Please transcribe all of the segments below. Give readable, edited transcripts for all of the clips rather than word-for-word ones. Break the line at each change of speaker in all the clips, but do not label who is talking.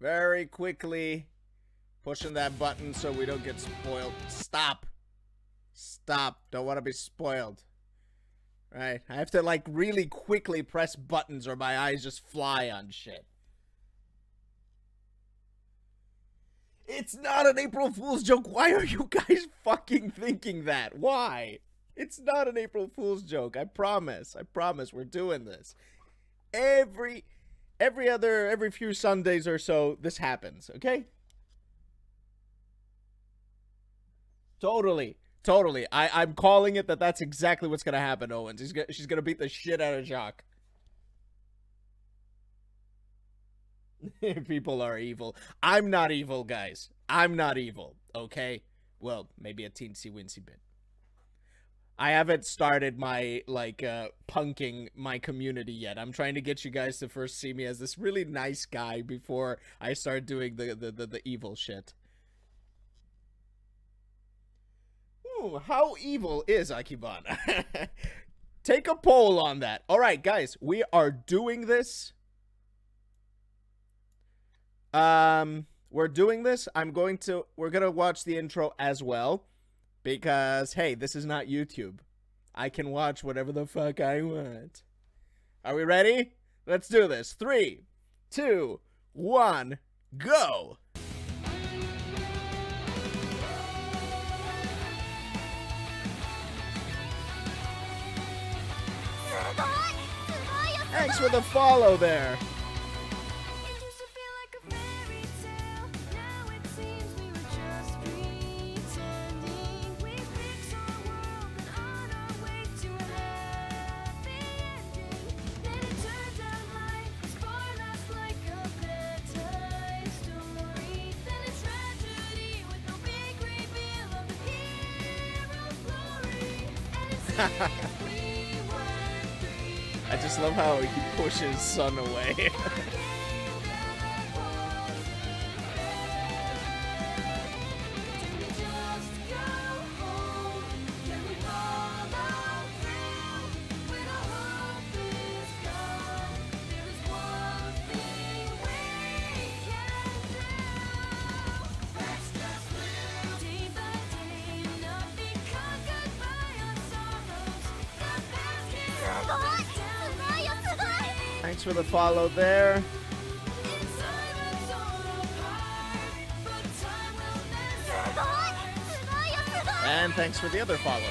Very quickly pushing that button so we don't get spoiled. Stop. Stop. Don't want to be spoiled. Right. I have to, like, really quickly press buttons or my eyes just fly on shit. It's not an April Fool's joke. Why are you guys fucking thinking that? Why? It's not an April Fool's joke. I promise. I promise we're doing this. Every few Sundays or so, this happens, okay? Totally. Totally. I'm calling it that's exactly what's gonna happen, Owens. She's gonna beat the shit out of Jacques. People are evil. I'm not evil, guys. I'm not evil, okay? Well, maybe a teensy-wincy bit. I haven't started my, like, punking my community yet. I'm trying to get you guys to first see me as this really nice guy before I start doing the evil shit. Ooh, how evil is Akibana? Take a poll on that. All right, guys, we are doing this. We're doing this. We're gonna watch the intro as well. Because, hey, this is not YouTube. I can watch whatever the fuck I want. Are we ready? Let's do this. 3, 2, 1, go! Thanks for the follow there. I just love how he pushes Sun away. Thanks for the follow there. And thanks for the other follow.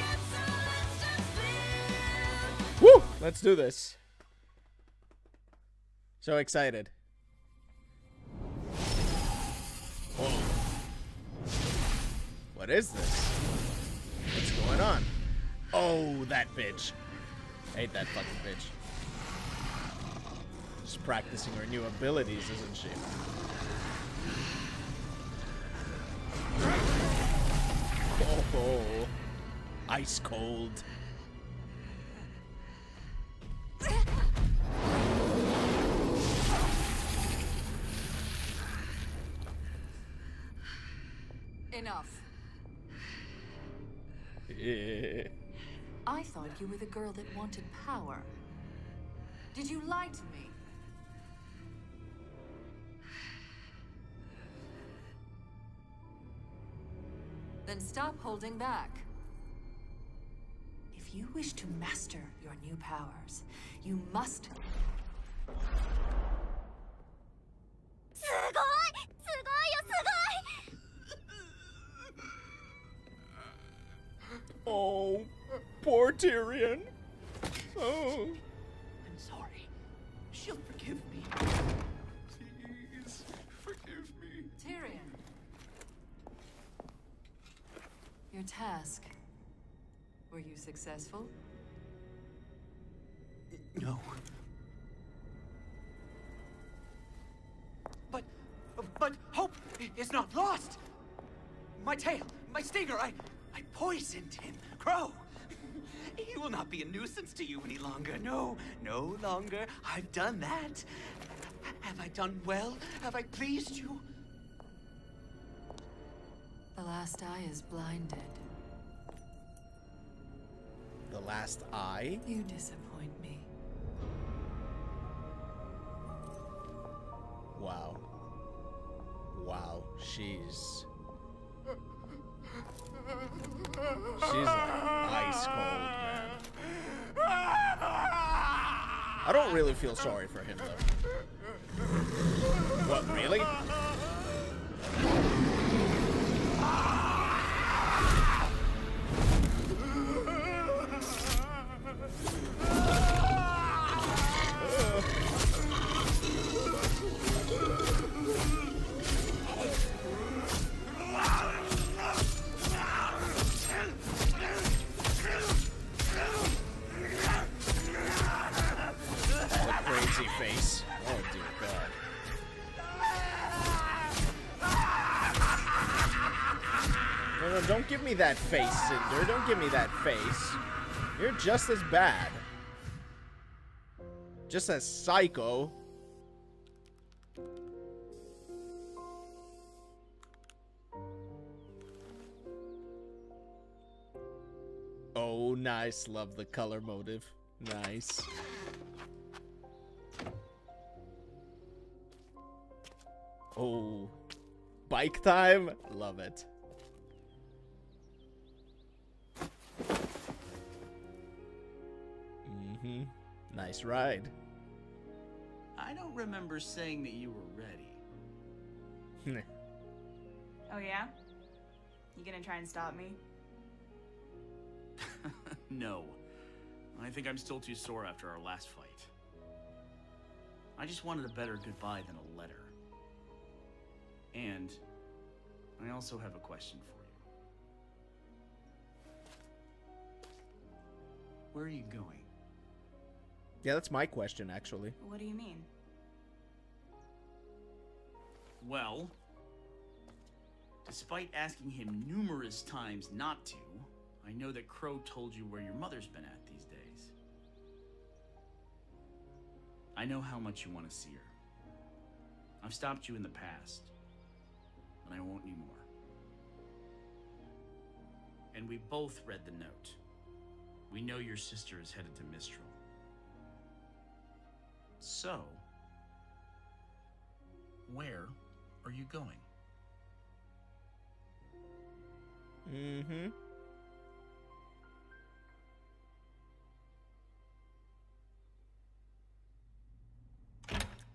Woo! Let's do this. So excited. Whoa. What is this? What's going on? Oh, that bitch. I hate that fucking bitch. Just practicing her new abilities, isn't she? Oh, ice cold.
Enough.
Yeah.
I thought you were the girl that wanted power. Did you lie to me? Then stop holding back. If you wish to master your new powers, you must...
Oh, poor Tyrion. Oh.
I'm sorry. She'll forgive me. Please, forgive me.
Tyrion. Your task. Were you successful?
No. But hope is not lost. My tail, my stinger, I poisoned him. Crow. He will not be a nuisance to you any longer. No, no longer. I've done that. Have I done well? Have I pleased you?
The last eye is blinded.
The last eye?
You disappoint me.
Wow. Wow, she's like ice cold, man. I don't really feel sorry for him, though. What, really? Face. Oh dear God. No, don't give me that face, Cinder. Don't give me that face. You're just as bad. Just as psycho. Oh, nice. Love the color motive. Nice. Oh, bike time? Love it. Mm-hmm. Nice ride.
I don't remember saying that you were ready.
Oh yeah? You gonna try and stop me?
No. I think I'm still too sore after our last fight. I just wanted a better goodbye than a letter. And I also have a question for you. Where are you going?
Yeah, that's my question, actually.
What do you mean?
Well, despite asking him numerous times not to, I know that Crow told you where your mother's been at these days. I know how much you want to see her. I've stopped you in the past, and I won't anymore. And we both read the note. We know your sister is headed to Mistral. So, where are you going?
Mm-hmm.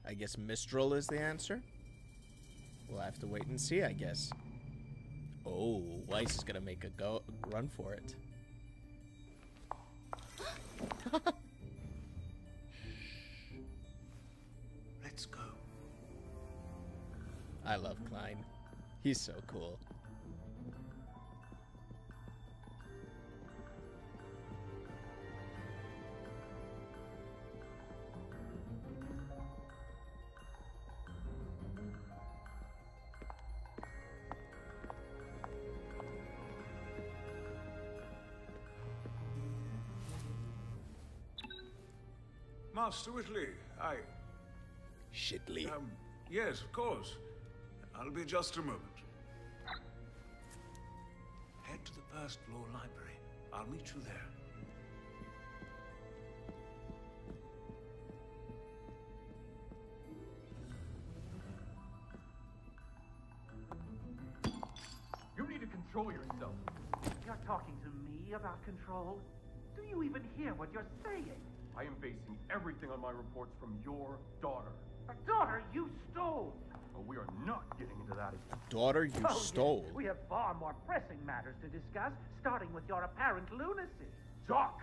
I guess Mistral is the answer. We'll have to wait and see, I guess. Oh, Weiss is gonna make a run for it.
Let's go.
I love Klein. He's so cool.
Master Whitley,
Shitley.
Yes, of course. I'll be just a moment. Head to the first floor library. I'll meet you there.
You need to control yourself.
You're talking to me about control? Do you even hear what you're saying?
I am basing everything on my reports from your daughter.
A daughter you stole!
But we are not getting into that again.
Daughter you
Oh, yes.
stole.
We have far more pressing matters to discuss, starting with your apparent lunacy.
Doc!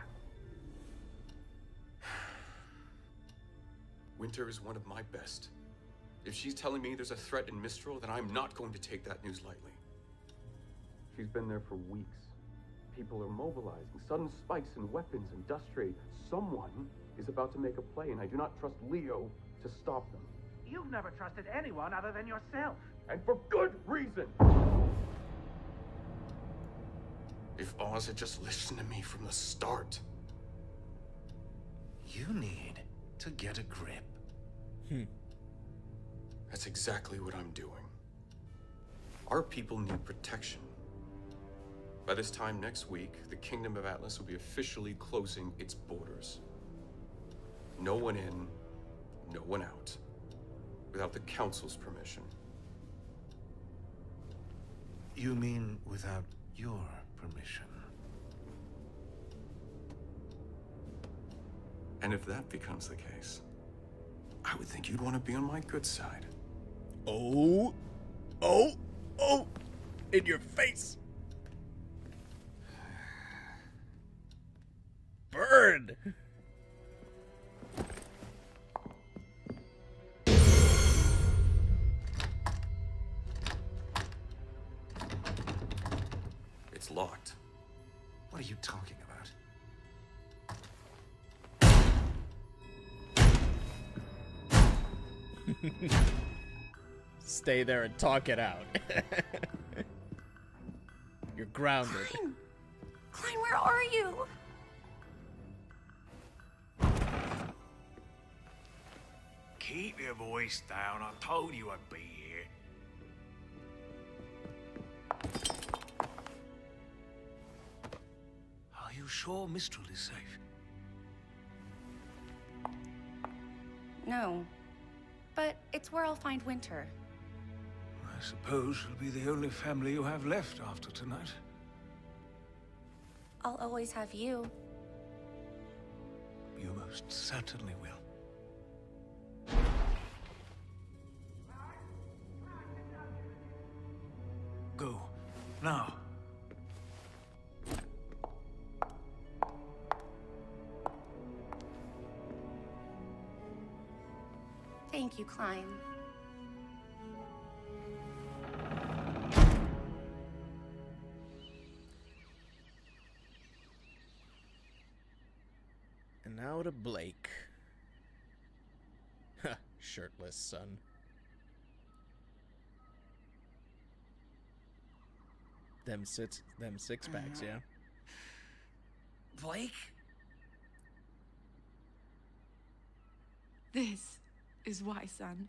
Winter is one of my best. If she's telling me there's a threat in Mistral, then I'm not going to take that news lightly.
She's been there for weeks. People are mobilizing, sudden spikes in weapons and dust trade. Someone is about to make a play, and I do not trust Leo to stop them.
You've never trusted anyone other than yourself.
And for good reason!
If Oz had just listened to me from the start.
You need to get a grip.
That's exactly what I'm doing. Our people need protection. By this time next week, the Kingdom of Atlas will be officially closing its borders. No one in, no one out, without the Council's permission.
You mean without your permission?
And if that becomes the case, I would think you'd want to be on my good side.
Oh, oh, oh, in your face. Burn.
It's locked.
What are you talking about?
Stay there and talk it out. You're grounded.
Klein, where are you?
Keep your voice down. I told you I'd be here. Are you sure Mistral is safe?
No. But it's where I'll find Winter.
I suppose she'll be the only family you have left after tonight.
I'll always have you.
You most certainly will. Go. Now.
Thank you, Klein.
And now to Blake. Shirtless son. Them six packs, yeah.
Blake?
This is why, son.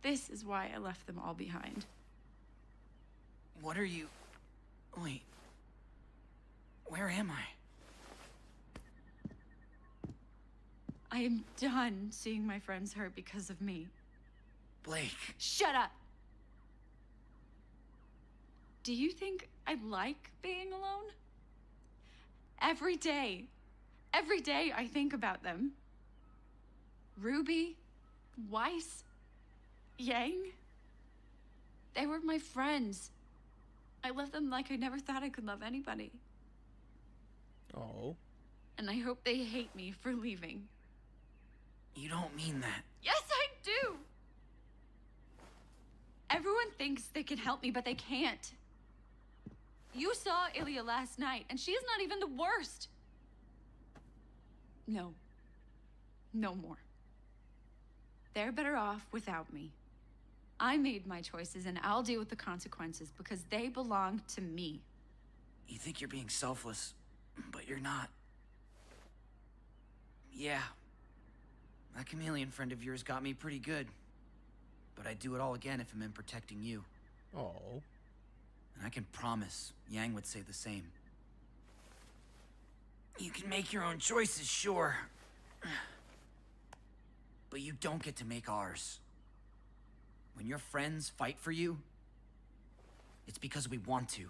This is why I left them all behind.
What are you... Wait. Where am I?
I am done seeing my friends hurt because of me.
Blake.
Shut up! Do you think I like being alone? Every day I think about them. Ruby, Weiss, Yang. They were my friends. I love them like I never thought I could love anybody.
Oh.
And I hope they hate me for leaving.
You don't mean that.
Yes, I do! Everyone thinks they can help me, but they can't. You saw Ilya last night, and she's not even the worst. No. No more. They're better off without me. I made my choices, and I'll deal with the consequences because they belong to me.
You think you're being selfless, but you're not. Yeah. That chameleon friend of yours got me pretty good. But I'd do it all again if it meant protecting you.
Oh.
And I can promise Yang would say the same. You can make your own choices, sure. But you don't get to make ours. When your friends fight for you, it's because we want to.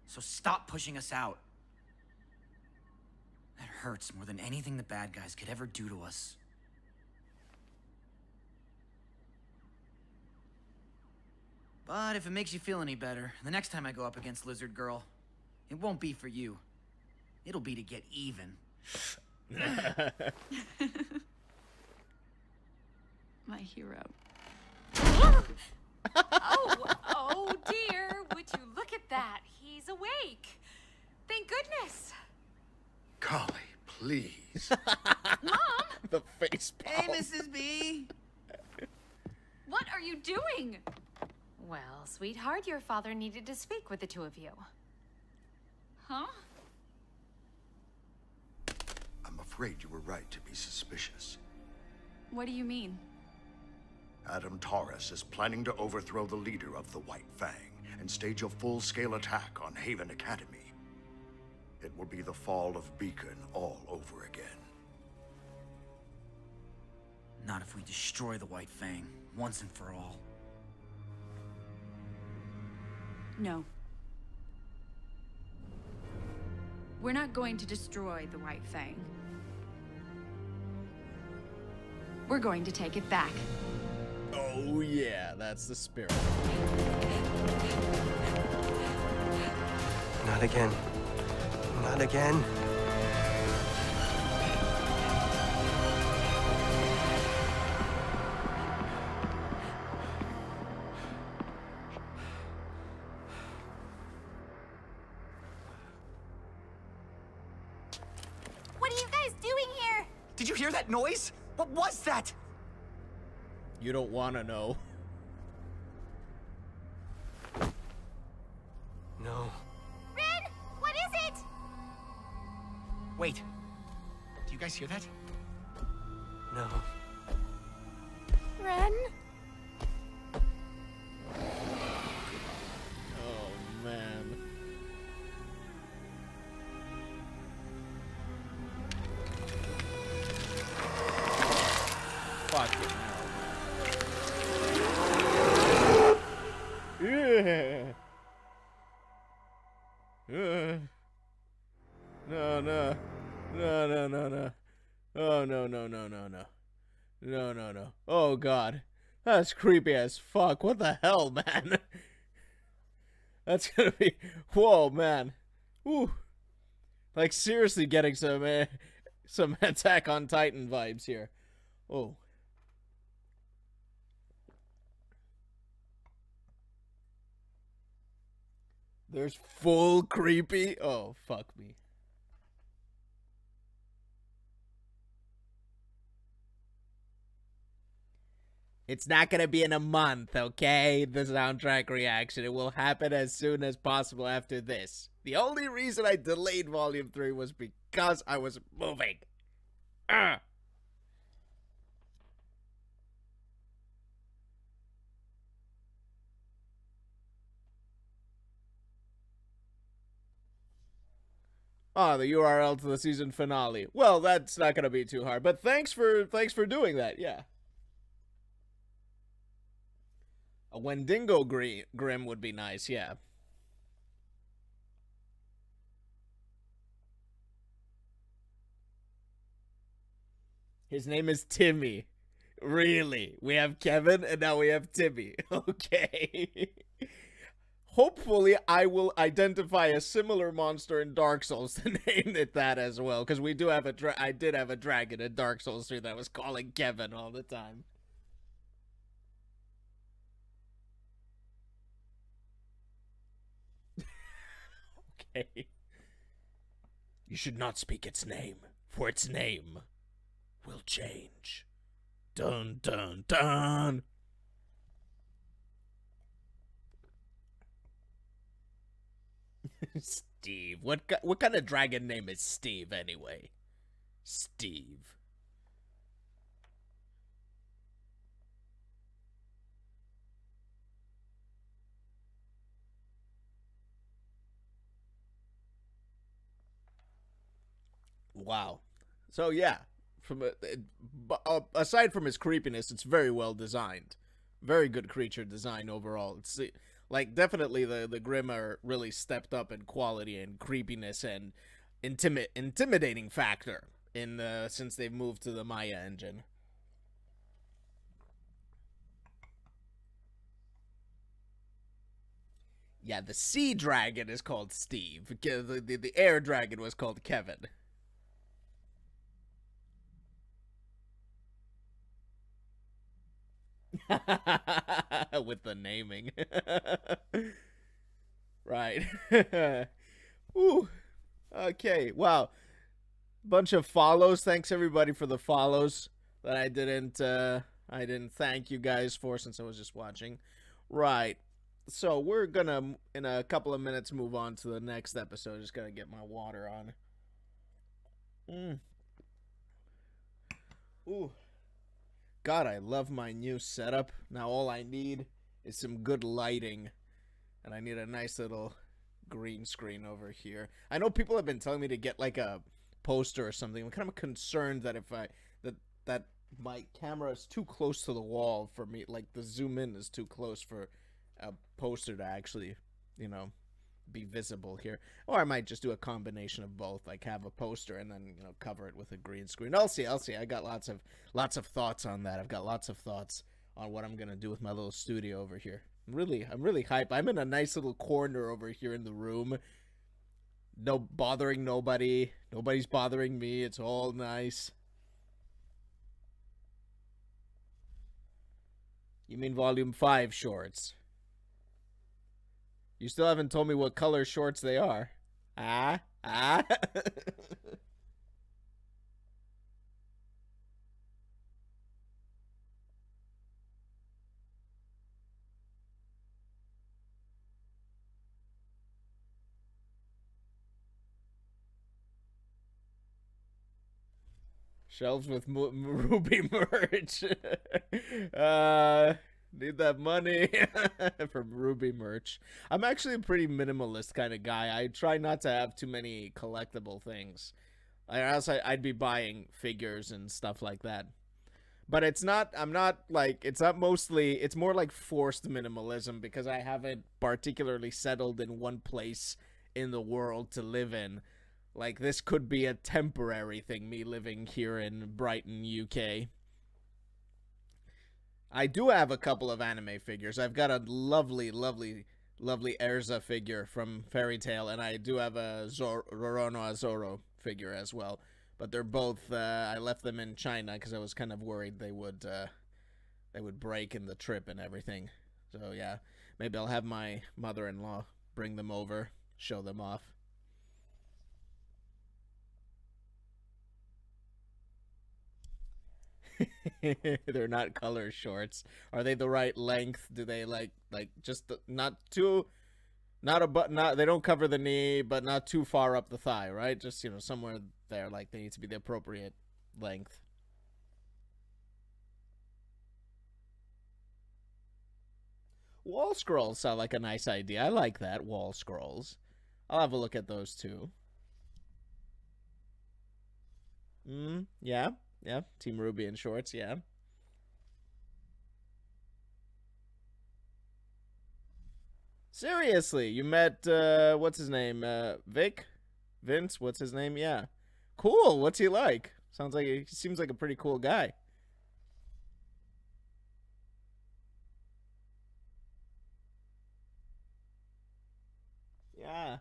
So stop pushing us out. That hurts more than anything the bad guys could ever do to us. But if it makes you feel any better, the next time I go up against Lizard Girl, it won't be for you. It'll be to get even.
My hero.
Oh dear, would you look at that? He's awake. Thank goodness.
Carly, please.
Mom!
The face palm.
Hey, Mrs. B!
What are you doing?
Well, sweetheart, your father needed to speak with the two of you.
Huh?
I'm afraid you were right to be suspicious.
What do you mean?
Adam Taurus is planning to overthrow the leader of the White Fang and stage a full-scale attack on Haven Academy. It will be the fall of Beacon all over again.
Not if we destroy the White Fang, once and for all.
No. We're not going to destroy the White Fang. We're going to take it back.
Oh yeah, that's the spirit.
Not again. Not again.
What are you guys doing here?
Did you hear that noise? What was that?
You don't want to know.
No.
Ren, what is it?
Wait. Do you guys hear that?
No.
Ren?
Oh man. Fucking hell. Yeah. No, no. No, no, no, no. Oh, no, no, no, no, no. No, no, no. Oh, God. That's creepy as fuck. What the hell, man? That's gonna be... Whoa, man. Ooh. Like, seriously getting some Attack on Titan vibes here. Oh. There's full creepy. Oh, fuck me. It's not gonna be in a month, okay? The soundtrack reaction. It will happen as soon as possible after this. The only reason I delayed Volume 3 was because I was moving. Ugh. Oh, the URL to the season finale. Well, that's not gonna be too hard. But thanks for doing that. Yeah. A Wendigo Grim would be nice. Yeah. His name is Timmy. Really? We have Kevin and now we have Timmy. Okay. Hopefully, I will identify a similar monster in Dark Souls to name it that as well, because we do have I did have a dragon in Dark Souls 3 that was calling Kevin all the time. Okay. You should not speak its name, for its name will change. Dun dun dun. Steve. What kind of dragon name is Steve anyway? Steve. Wow. So yeah, from aside from his creepiness, it's very well designed. Very good creature design overall. It's like definitely the Grimm are really stepped up in quality and creepiness and intimidating factor in since they've moved to the Maya engine. Yeah, the sea dragon is called Steve. The air dragon was called Kevin. With the naming. Right. Ooh. Okay, wow. Bunch of follows. Thanks everybody for the follows that I didn't thank you guys for since I was just watching. Right. So we're gonna in a couple of minutes move on to the next episode. Just gotta get my water on. Ooh. God, I love my new setup. Now all I need is some good lighting. And I need a nice little green screen over here. I know people have been telling me to get like a poster or something. I'm kind of concerned that if that my camera is too close to the wall for me, like the zoom in is too close for a poster to actually you know, be visible here. Or I might just do a combination of both, like have a poster and then, you know, cover it with a green screen. I'll see. I got lots of thoughts on that. I've got lots of thoughts on what I'm gonna do with my little studio over here. I'm really hyped. I'm in a nice little corner over here in the room. No bothering nobody. Nobody's bothering me. It's all nice. You mean Volume 5 shorts? You still haven't told me what color shorts they are. Ah? Shelves with RWBY merch. Need that money from RWBY merch. I'm actually a pretty minimalist kind of guy. I try not to have too many collectible things. Or else I'd be buying figures and stuff like that. But it's not, it's more like forced minimalism because I haven't particularly settled in one place in the world to live in. Like, this could be a temporary thing, me living here in Brighton, UK. I do have a couple of anime figures. I've got a lovely Erza figure from Fairy Tail, and I do have a Roronoa Zoro figure as well. But they're both, I left them in China because I was kind of worried they would break in the trip and everything. So, yeah, maybe I'll have my mother-in-law bring them over, show them off. They're not color shorts. Are they the right length? Do they like just not they don't cover the knee, but not too far up the thigh, right? Just, you know, somewhere there, like they need to be the appropriate length. Wall scrolls sound like a nice idea. I like that, wall scrolls. I'll have a look at those too. Yeah. Yeah, Team RWBY in shorts, yeah. Seriously, you met, what's his name, Vince, what's his name? Yeah. Cool, what's he like? He seems like a pretty cool guy. Yeah.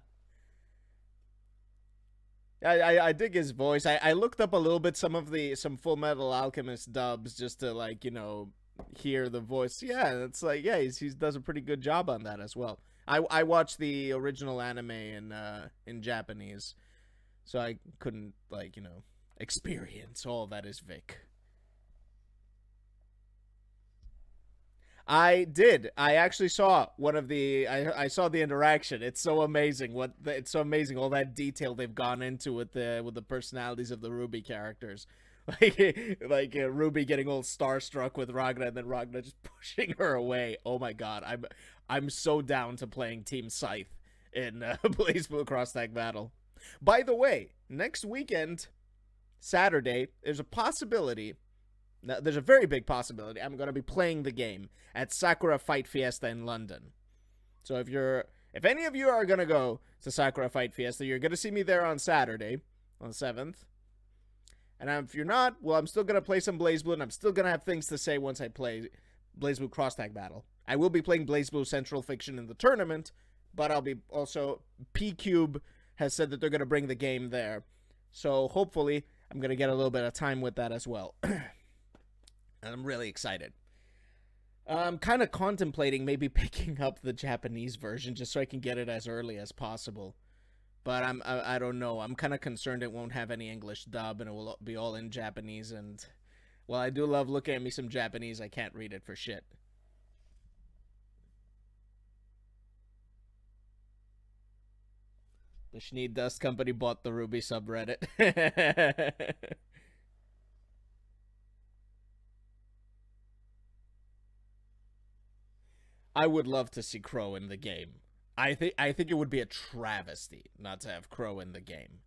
I dig his voice. I looked up a little bit some Full Metal Alchemist dubs just to, like, you know, hear the voice. Yeah, it's like, yeah, he does a pretty good job on that as well. I watched the original anime in Japanese, so I couldn't, like, you know, experience all that is Vic. I did. I actually saw one of the. I saw the interaction. It's so amazing. It's so amazing all that detail they've gone into with the personalities of the RWBY characters. Like RWBY getting all starstruck with Ragna, and then Ragna just pushing her away. Oh my god, I'm so down to playing Team Scythe in BlazBlue Cross Tag Battle. By the way, next weekend, Saturday, there's a possibility. Now, there's a very big possibility I'm going to be playing the game at Sakura Fight Fiesta in London. So if any of you are going to go to Sakura Fight Fiesta, you're going to see me there on Saturday, on the 7th. And if you're not, well, I'm still going to play some BlazBlue, and I'm still going to have things to say once I play BlazBlue Cross Tag Battle. I will be playing BlazBlue Central Fiction in the tournament, but I'll be also... P-Cube has said that they're going to bring the game there. So hopefully I'm going to get a little bit of time with that as well. And I'm really excited. I'm kind of contemplating maybe picking up the Japanese version just so I can get it as early as possible. But I don't know. I'm kind of concerned it won't have any English dub and it will be all in Japanese. And while I do love looking at me some Japanese, I can't read it for shit. The Schneid Dust Company bought the RWBY subreddit. I would love to see Crow in the game. I think it would be a travesty not to have Crow in the game.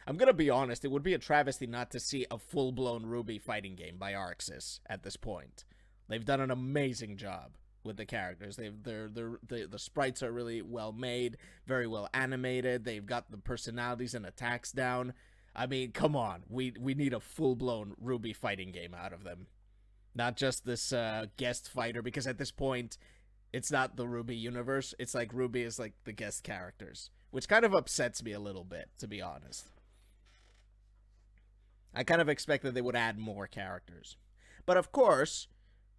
I'm gonna be honest, it would be a travesty not to see a full-blown RWBY fighting game by Arxis at this point. They've done an amazing job. with the characters. The sprites are really well made, very well animated. They've got the personalities and attacks down. I mean, come on. We need a full-blown RWBY fighting game out of them. Not just this guest fighter, because at this point, it's not the RWBY universe. It's like RWBY is like the guest characters, which kind of upsets me a little bit, to be honest. I kind of expect that they would add more characters. But of course,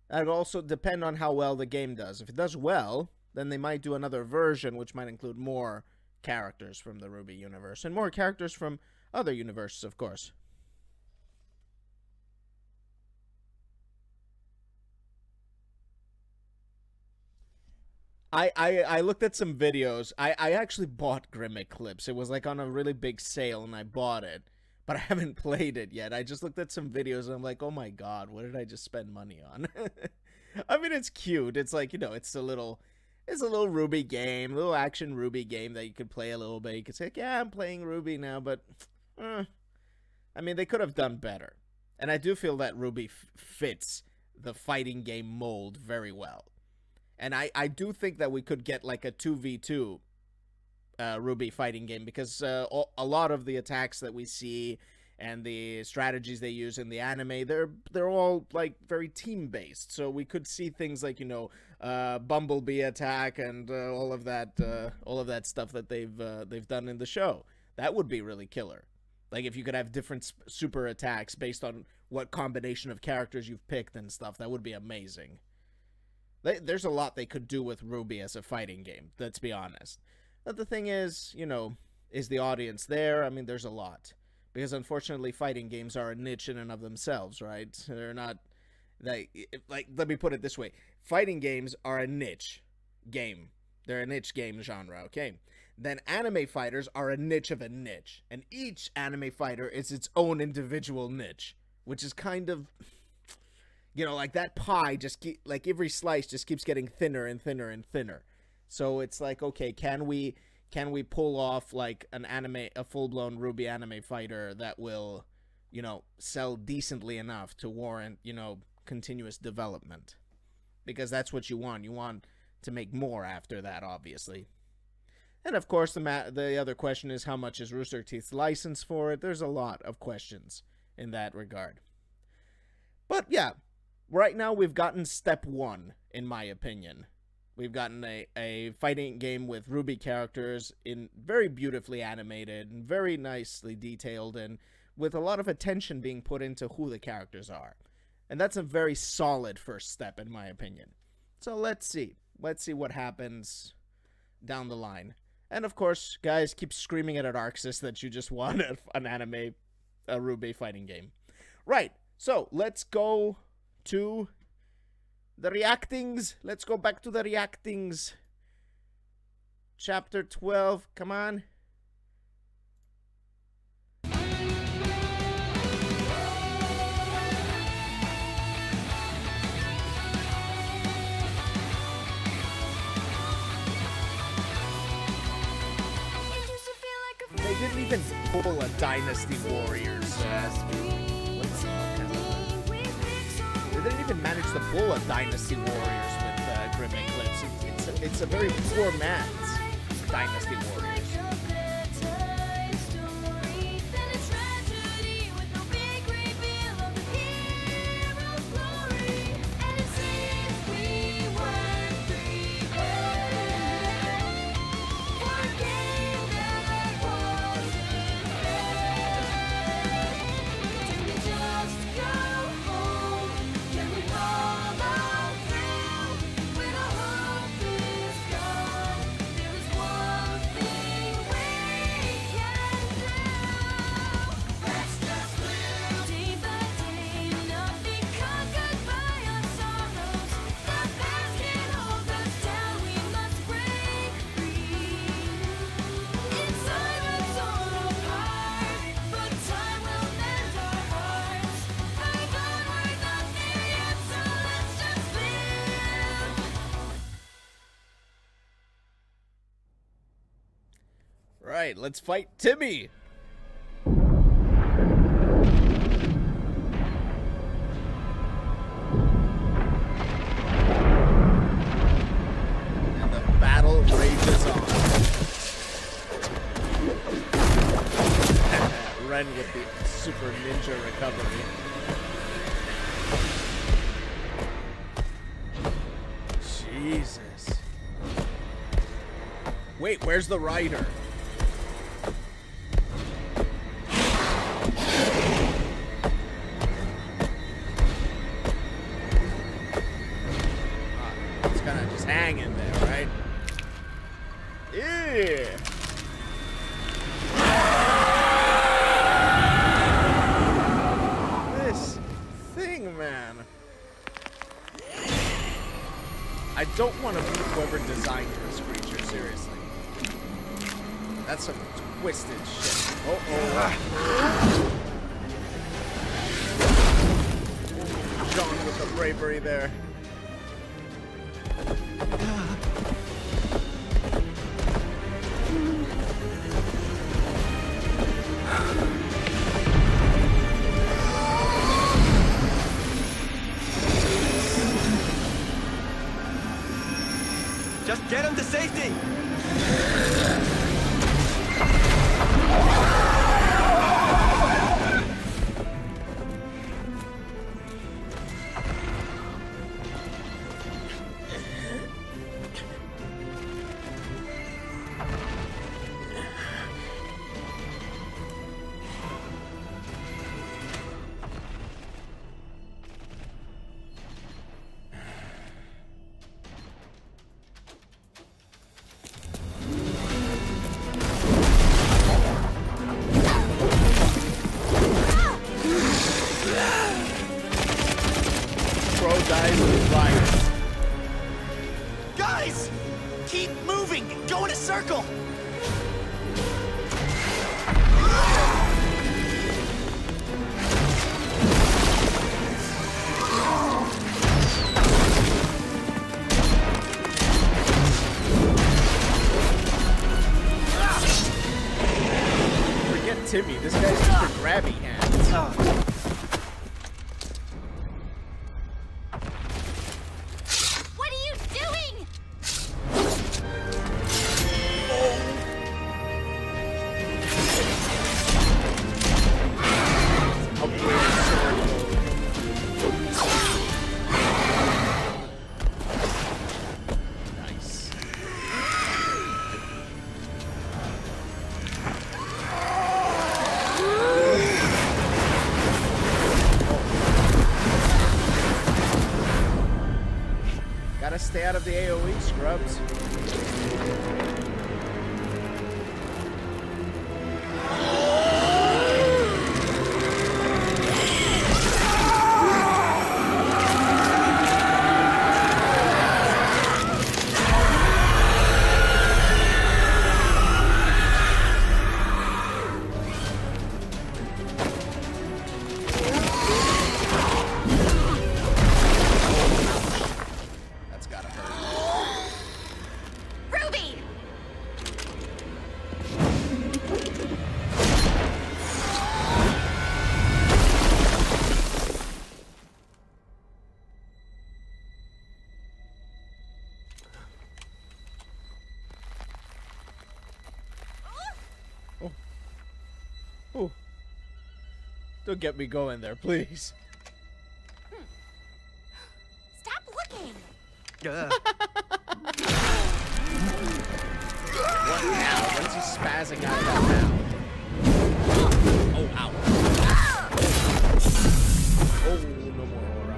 that would also depend on how well the game does. If it does well, then they might do another version, which might include more characters from the RWBY universe, and more characters from other universes, of course. I looked at some videos. I actually bought Grim Eclipse. It was like on a really big sale, and I bought it. But I haven't played it yet. I just looked at some videos, and I'm like, oh my god, what did I just spend money on? I mean, it's cute. It's like, you know, it's a little RWBY game, a little action RWBY game that you could play a little bit. You could say, like, yeah, I'm playing RWBY now, but, I mean, they could have done better. And I do feel that RWBY fits the fighting game mold very well. And I do think that we could get, like, a 2v2 RWBY fighting game, because a lot of the attacks that we see and the strategies they use in the anime, they're all like very team based. So we could see things like, you know, Bumblebee attack and all of that stuff that they've done in the show. That would be really killer. Like if you could have different super attacks based on what combination of characters you've picked and stuff, that would be amazing. There's a lot they could do with RWBY as a fighting game, let's be honest. But the thing is, you know, is the audience there? I mean, there's a lot. Because unfortunately, fighting games are a niche in and of themselves, right? They're not, like, let me put it this way. Fighting games are a niche game. They're a niche game genre, okay? Then anime fighters are a niche of a niche. And each anime fighter is its own individual niche. Which is kind of, you know, like that pie just, like every slice just keeps getting thinner and thinner and thinner. So it's like, okay, can we pull off like a full-blown RWBY anime fighter that will, you know, sell decently enough to warrant, you know, continuous development? Because that's what you want. You want to make more after that, obviously. And of course, the other question is, how much is Rooster Teeth's license for it? There's a lot of questions in that regard. But yeah, right now we've gotten step one, in my opinion. We've gotten a fighting game with RWBY characters, in very beautifully animated and very nicely detailed, and with a lot of attention being put into who the characters are. And that's a very solid first step, in my opinion. So let's see. Let's see what happens down the line. And of course, guys, keep screaming at Arxis that you just want an anime, a RWBY fighting game. Right. So let's go to the reactings. Let's go back to the reactings. Chapter 12. Come on. They didn't even pull a Dynasty Warriors. They didn't even manage to pull a Dynasty Warriors with Grim Eclipse. It's a very poor man's Dynasty Warriors. Right, let's fight Timmy. Ren with the super ninja recovery. Jesus. Wait, where's the rider? It's kind of just hanging there, right? Yeah. This thing, man. I don't want to be whoever designed this creature, seriously. That's some twisted shit. Uh-oh. John with the bravery there.
Just get him to safety!
Guys! Keep moving! Go in a circle!
Forget Timmy, this guy's Mr. Grabby Hands. Gotta stay out of the AoE, scrubs. Oh. Don't get me going there, please.
Stop looking.
What now? What is he spazzing out of that mouth? Oh, ow. Oh, no more aura.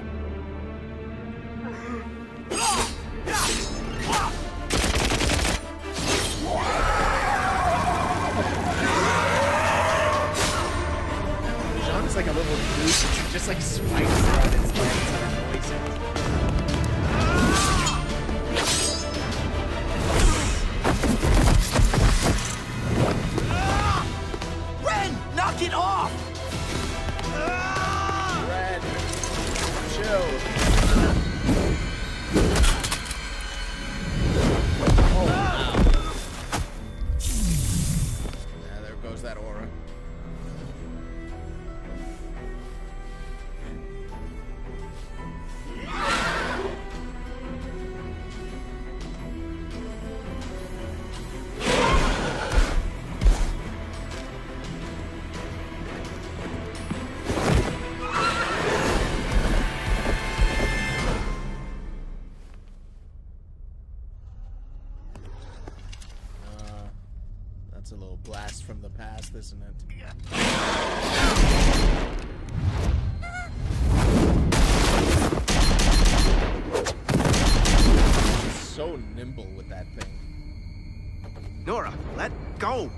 John's like a little goose, just like spikes around its legs and annoys him.
Knock it off!
Red, chill. Oh, wow. Yeah, there goes that aura. That's a little blast from the past, isn't it? He's so nimble with that thing.
Nora, let go!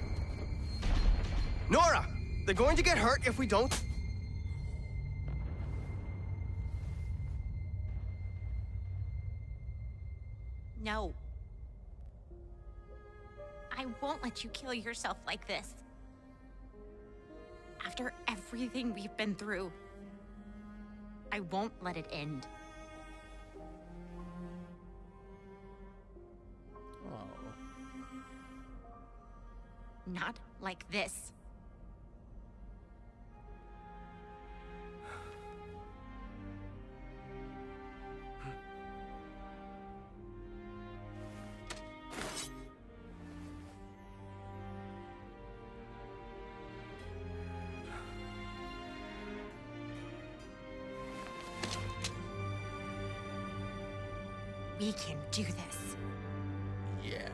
Nora! They're going to get hurt if we don't.
No. I won't let you kill yourself like this. After everything we've been through, I won't let it end.
Oh.
Not like this. We can do this.
Yeah.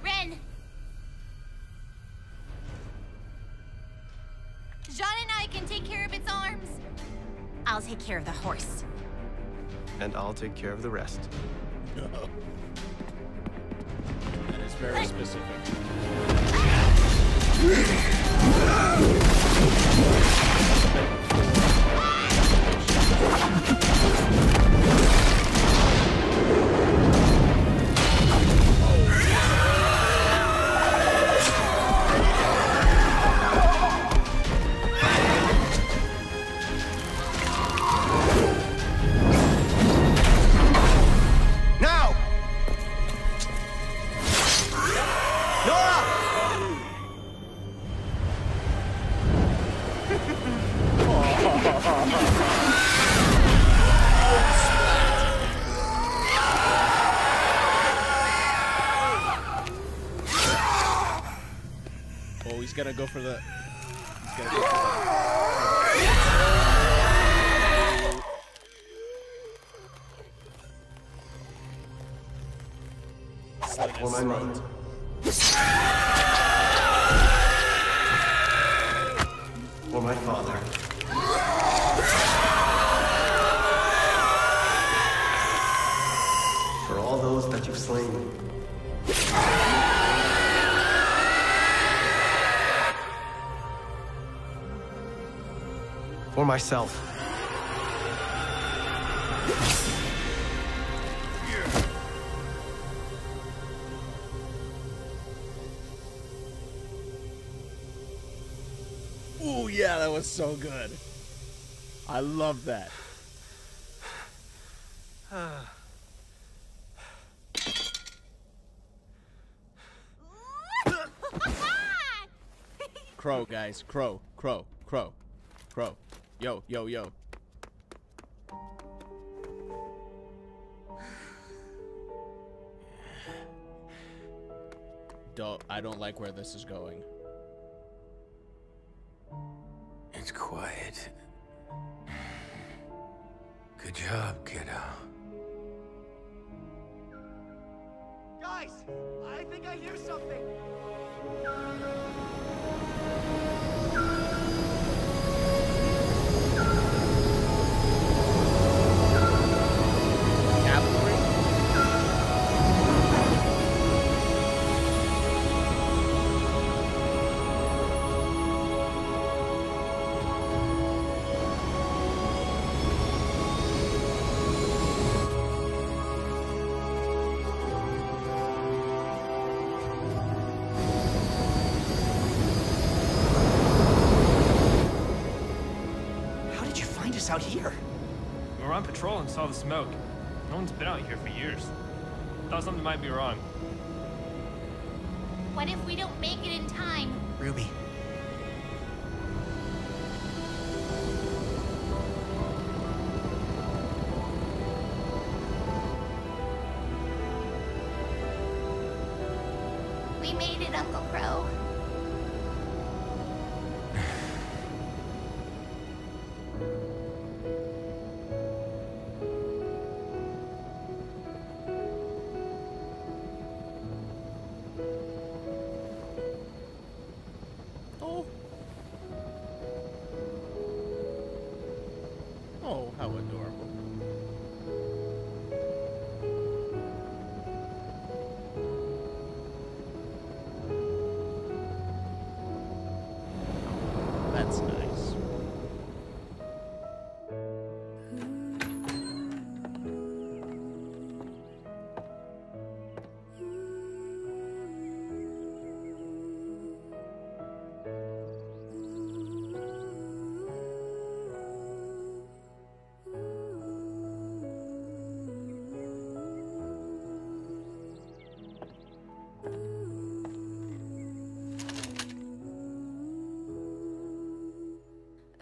Ren! Jean and I can take care of its arms. I'll take care of the horse.
And I'll take care of the rest.
That is very specific.
Now! Nora!
Oh, he's gonna go for the. He's gonna go
For my mother. For my father. For all those that you've slain. For myself.
Ooh, yeah, that was so good. I love that. Crow, guys. Crow, crow, crow, crow. Yo, yo, yo. I don't like where this is going.
It's quiet. Good job, kiddo.
Guys, I think I hear something. Out here.
We were on patrol and saw the smoke. No one's been out here for years. Thought something might be wrong.
What if we don't make it in time?
Ruby.
it, Uncle Crow.
Oh. Oh, how adorable. That's nice.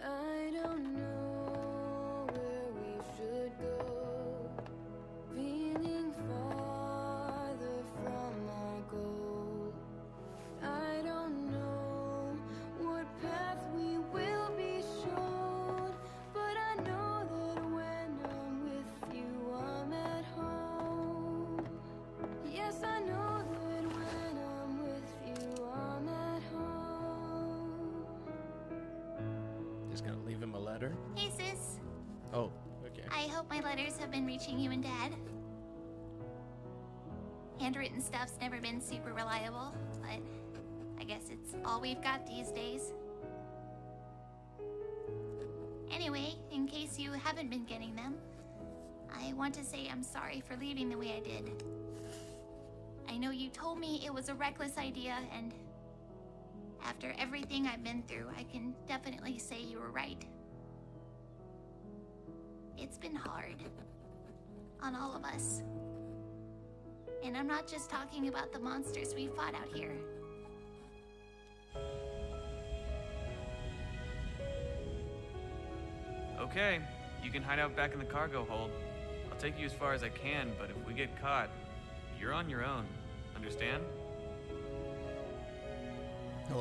I don't know where we should go, feeling farther from our goal. I don't know what path we will be shown, but I know that when I'm with you, I'm at home. Yes, I know that when I'm with you, I'm at home.
Just gonna leave him a letter.
Hey, sis.
Oh, okay.
I hope my letters have been reaching you and Dad. Handwritten stuff's never been super reliable, but I guess it's all we've got these days. Anyway, in case you haven't been getting them, I want to say I'm sorry for leaving the way I did. I know you told me it was a reckless idea, and after everything I've been through, I can definitely say you were right. It's been hard on all of us. And I'm not just talking about the monsters we fought out here.
Okay, you can hide out back in the cargo hold. I'll take you as far as I can, but if we get caught, you're on your own. Understand?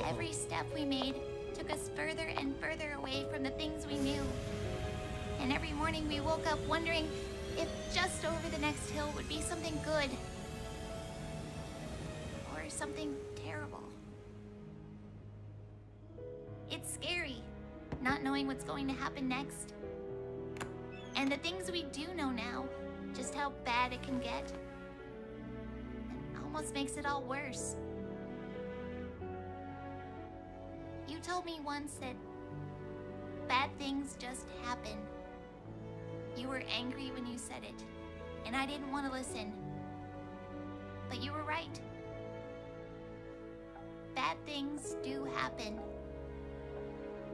Every step we made took us further and further away from the things we knew. And every morning we woke up wondering if just over the next hill would be something good. Or something terrible. It's scary, not knowing what's going to happen next. And the things we do know now, just how bad it can get. It almost makes it all worse. You told me once that bad things just happen. You were angry when you said it, and I didn't want to listen. But you were right. Bad things do happen.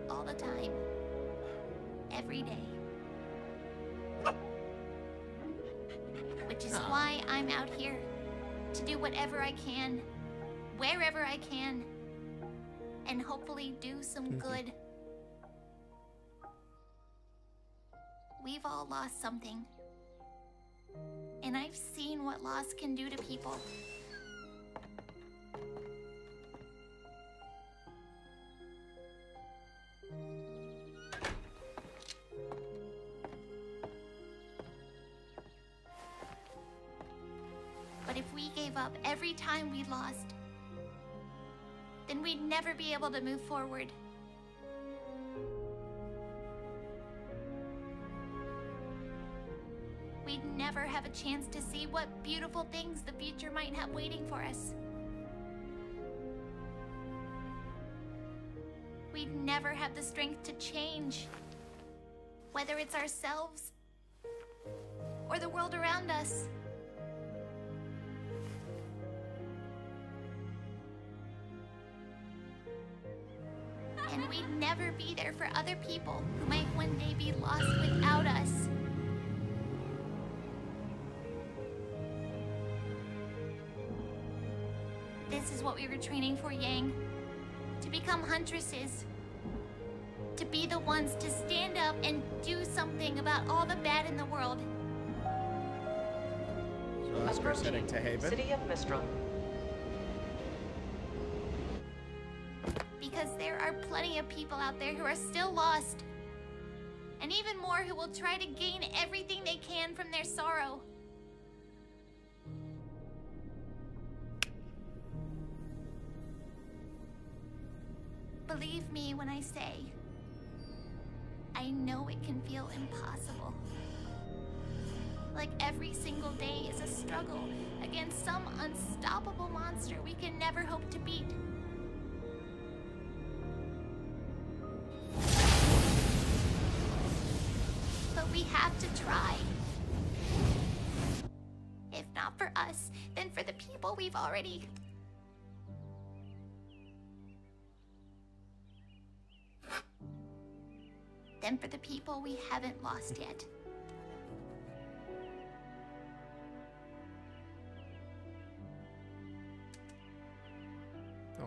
All the time. Every day. Which is why I'm out here. To do whatever I can. Wherever I can. And hopefully do some good. We've all lost something. And I've seen what loss can do to people. But if we gave up every time we lost, then we'd never be able to move forward. We'd never have a chance to see what beautiful things the future might have waiting for us. We'd never have the strength to change, whether it's ourselves or the world around us. And we'd never be there for other people who might one day be lost without us. This is what we were training for, Yang. To become huntresses. To be the ones to stand up and do something about all the bad in the world.
So Oscar's heading to Haven.
City of Mistral.
are plenty of people out there who are still lost. And even more who will try to gain everything they can from their sorrow. Believe me when I say, I know it can feel impossible. Like every single day is a struggle against some unstoppable monster we can never hope to beat. But we have to try. If not for us, then for the people we've already... Then for the people we haven't lost yet.
Oh.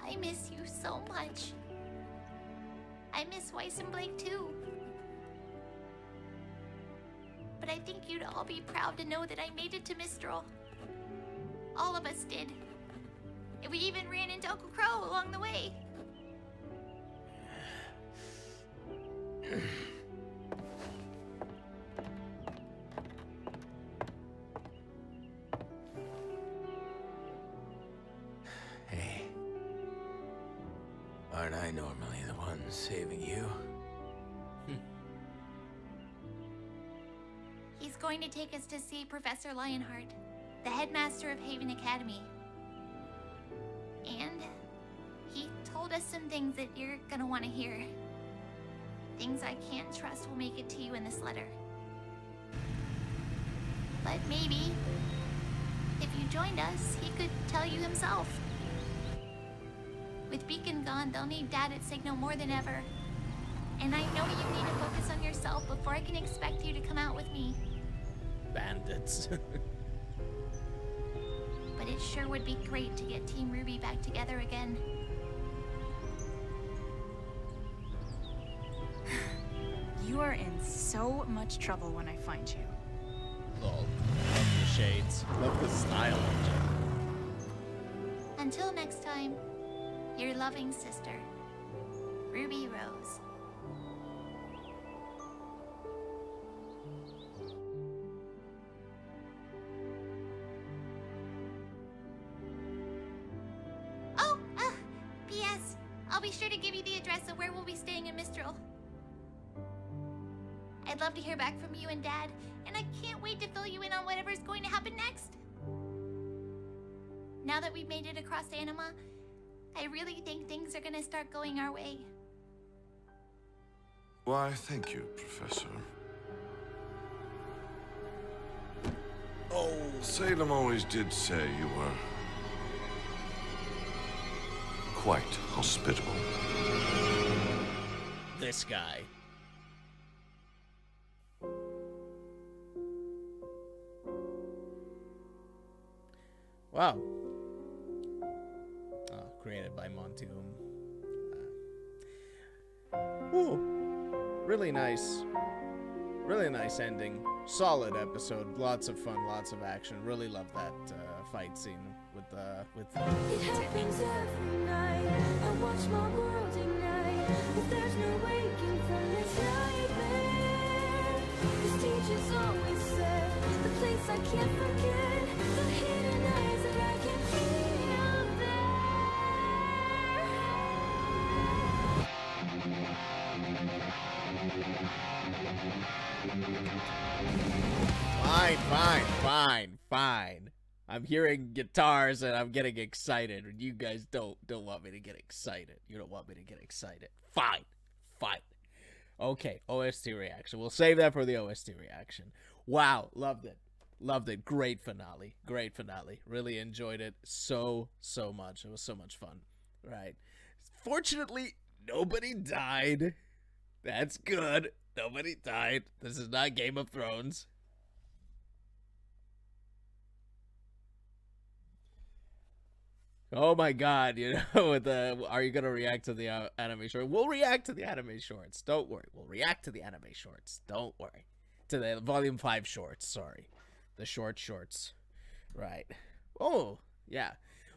I miss you so much. I miss Weiss and Blake too. But I think you'd all be proud to know that I made it to Mistral. All of us did. And we even ran into Uncle Crow along the way.
Hey. Aren't I normally the one saving you?
He's going to take us to see Professor Lionheart, the headmaster of Haven Academy. And he told us some things that you're gonna want to hear. Things I can't trust will make it to you in this letter. But maybe, if you joined us, he could tell you himself. With Beacon gone, they'll need Dad at Signal more than ever. And I know you need to focus on yourself before I can expect you to come out with me.
Bandits.
But it sure would be great to get Team RWBY back together again.
You are in so much trouble when I find you.
Lol. Love the shades. Love the style.
Until next time, your loving sister, Ruby Rose. Oh, P.S. I'll be sure to give you the address of where we'll be staying in Mistral. I'd love to hear back from you and Dad, and I can't wait to fill you in on whatever's going to happen next. Now that we've made it across Anima, I really think things are gonna start going our way.
Why, thank you, Professor.
Oh.
Salem always did say you were quite hospitable.
This guy. Wow. Oh, created by Montoom. Ooh. Really nice. Really nice ending. Solid episode. Lots of fun, lots of action. Really love that fight scene with
It happens every night. I watch my world ignite. But there's no waking from this nightmare. This teacher's always said the place I can't forget. The hidden eyes that I can feel
Fine. I'm hearing guitars and I'm getting excited. And you guys don't want me to get excited. You don't want me to get excited. Fine. Okay, OST reaction. We'll save that for the OST reaction. Wow, loved it. Great finale. Really enjoyed it so much. It was so much fun. Right. Fortunately, nobody died. That's good. Nobody died. This is not Game of Thrones. Oh my god, you know, with the, are you gonna react to the anime short? We'll react to the anime shorts. Don't worry. We'll react to the anime shorts. Don't worry. To the Volume 5 shorts, sorry. The short shorts. Right. Oh, yeah.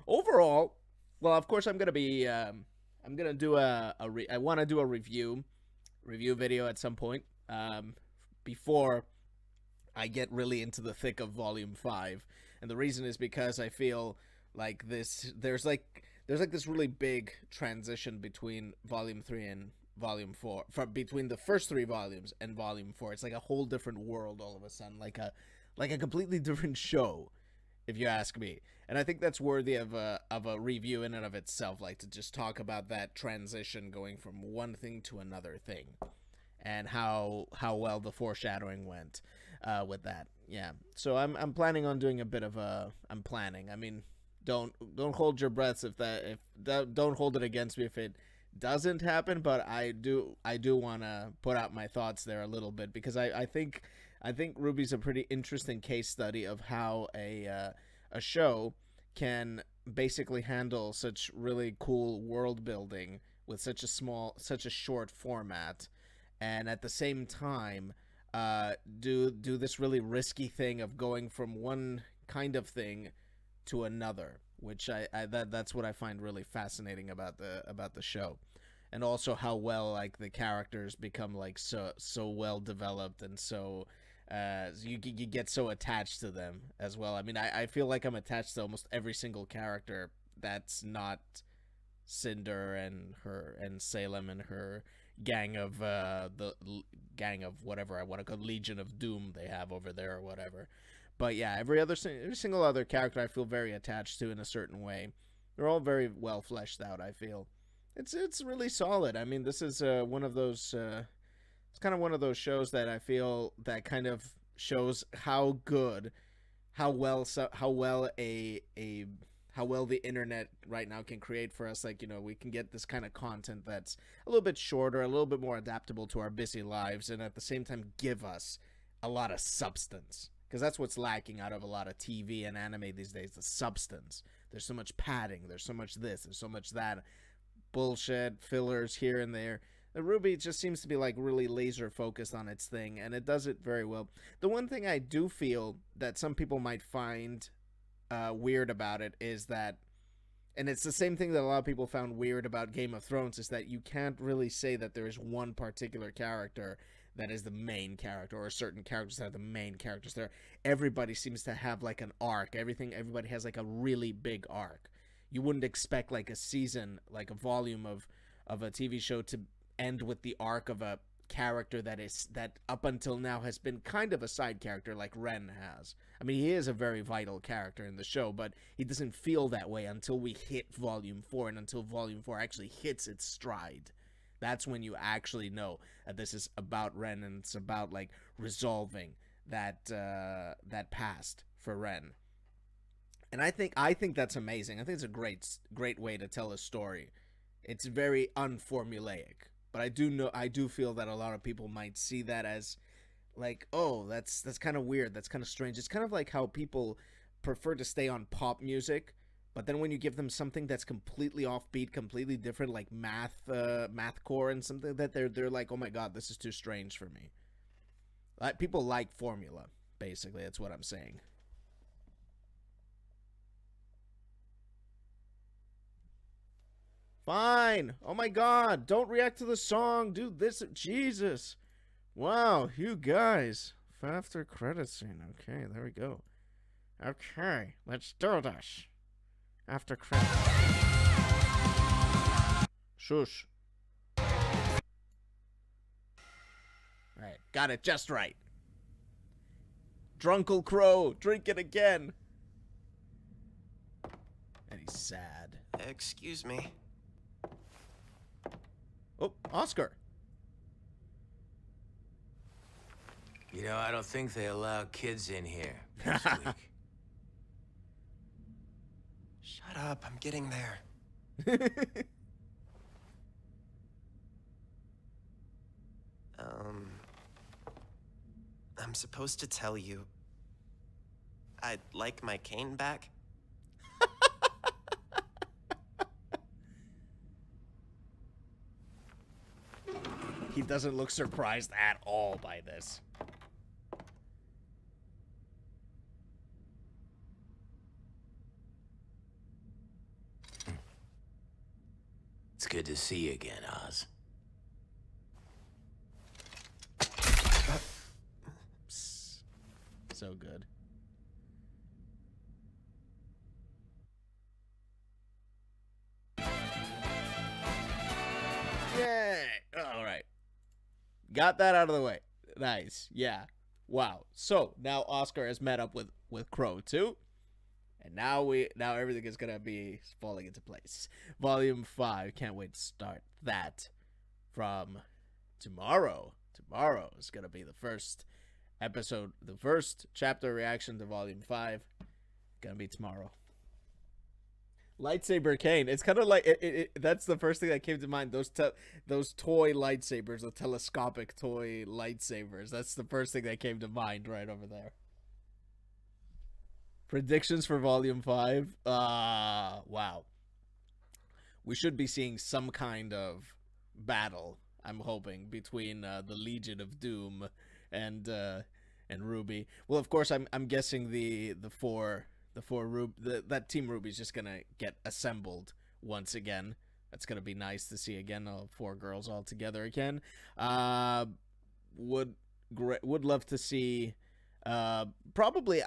Overall, well, of course, I'm gonna be. I'm gonna do I want to do a review video at some point. Before I get really into the thick of Volume 5, and the reason is because I feel like there's like this really big transition between Volume 3 and Volume 4, between the first 3 volumes and Volume 4. It's like a whole different world all of a sudden, like a completely different show, if you ask me. And I think that's worthy of a review in and of itself, like to just talk about that transition going from one thing to another thing, and how well the foreshadowing went with that. Yeah. So I'm planning on doing a bit of a. I'm planning. I mean, don't hold your breaths don't hold it against me if it doesn't happen. But I do want to put out my thoughts there a little bit, because I think RWBY's a pretty interesting case study of how a show can basically handle such really cool world building with such a short format, and at the same time do this really risky thing of going from one kind of thing to another, which that's what I find really fascinating about the show. And also how well, like, the characters become like so well developed, and so you get so attached to them as well. I mean, I feel like I'm attached to almost every single character that's not Cinder and Salem and her gang of the gang of whatever I want to call Legion of Doom they have over there or whatever. But yeah, every single other character I feel very attached to in a certain way. They're all very well fleshed out, I feel. It's really solid. I mean, this is one of those it's kind of one of those shows that I feel that kind of shows how well the internet right now can create for us. Like, you know, we can get this kind of content that's a little bit shorter, a little bit more adaptable to our busy lives, and at the same time give us a lot of substance. Because that's what's lacking out of a lot of TV and anime these days, the substance. There's so much padding, there's so much this, there's so much that. Bullshit, fillers here and there. The RWBY just seems to be like really laser focused on its thing, and it does it very well. The one thing I do feel that some people might find weird about it is that, and it's the same thing that a lot of people found weird about Game of Thrones, is that you can't really say that there is one particular character that is the main character, or certain characters that are the main characters. There, everybody seems to have like an arc. Everybody has like a really big arc. You wouldn't expect like a season, like a volume of a TV show to end with the arc of a character that up until now has been kind of a side character, like Ren has. I mean, he is a very vital character in the show, but he doesn't feel that way until we hit Volume 4, and until Volume 4 actually hits its stride. That's when you actually know that this is about Ren, and it's about like resolving that past for Ren. And I think that's amazing. I think it's a great way to tell a story. It's very unformulaic, but I do feel that a lot of people might see that as like, oh, that's kind of weird. That's kind of strange. It's kind of like how people prefer to stay on pop music, but then when you give them something that's completely offbeat, completely different, like mathcore and something, that they're like, oh my god, this is too strange for me. Like, people like formula, basically. That's what I'm saying. Fine. Oh my god, don't react to the song. Dude, this, Jesus. Wow, you guys. After credit scene. Okay, there we go. Okay, let's do this. After credit. Shush. Alright, got it just right. Drunkle Crow, drink it again. And he's sad.
Excuse me.
Oh, Oscar.
You know, I don't think they allow kids in here this week.
Shut up, I'm getting there. I'm supposed to tell you I'd like my cane back.
He doesn't look surprised at all by this.
It's good to see you again, Oz.
So good. Yay! All right. Got that out of the way. Nice. Yeah. Wow. So now Oscar has met up with Crow too. And now everything is gonna be falling into place. Volume 5. Can't wait to start that from tomorrow. Tomorrow is gonna be the first episode, the first chapter reaction to Volume 5. Gonna be tomorrow. Lightsaber cane. It's kind of like that's the first thing that came to mind. Those toy lightsabers, the telescopic toy lightsabers. That's the first thing that came to mind right over there. Predictions for Volume 5. Wow. We should be seeing some kind of battle, I'm hoping, between the Legion of Doom and RWBY. Well, of course, I'm guessing that Team RWBY is just gonna get assembled once again. That's gonna be nice to see again. 4 girls all together again. Would love to see. Probably.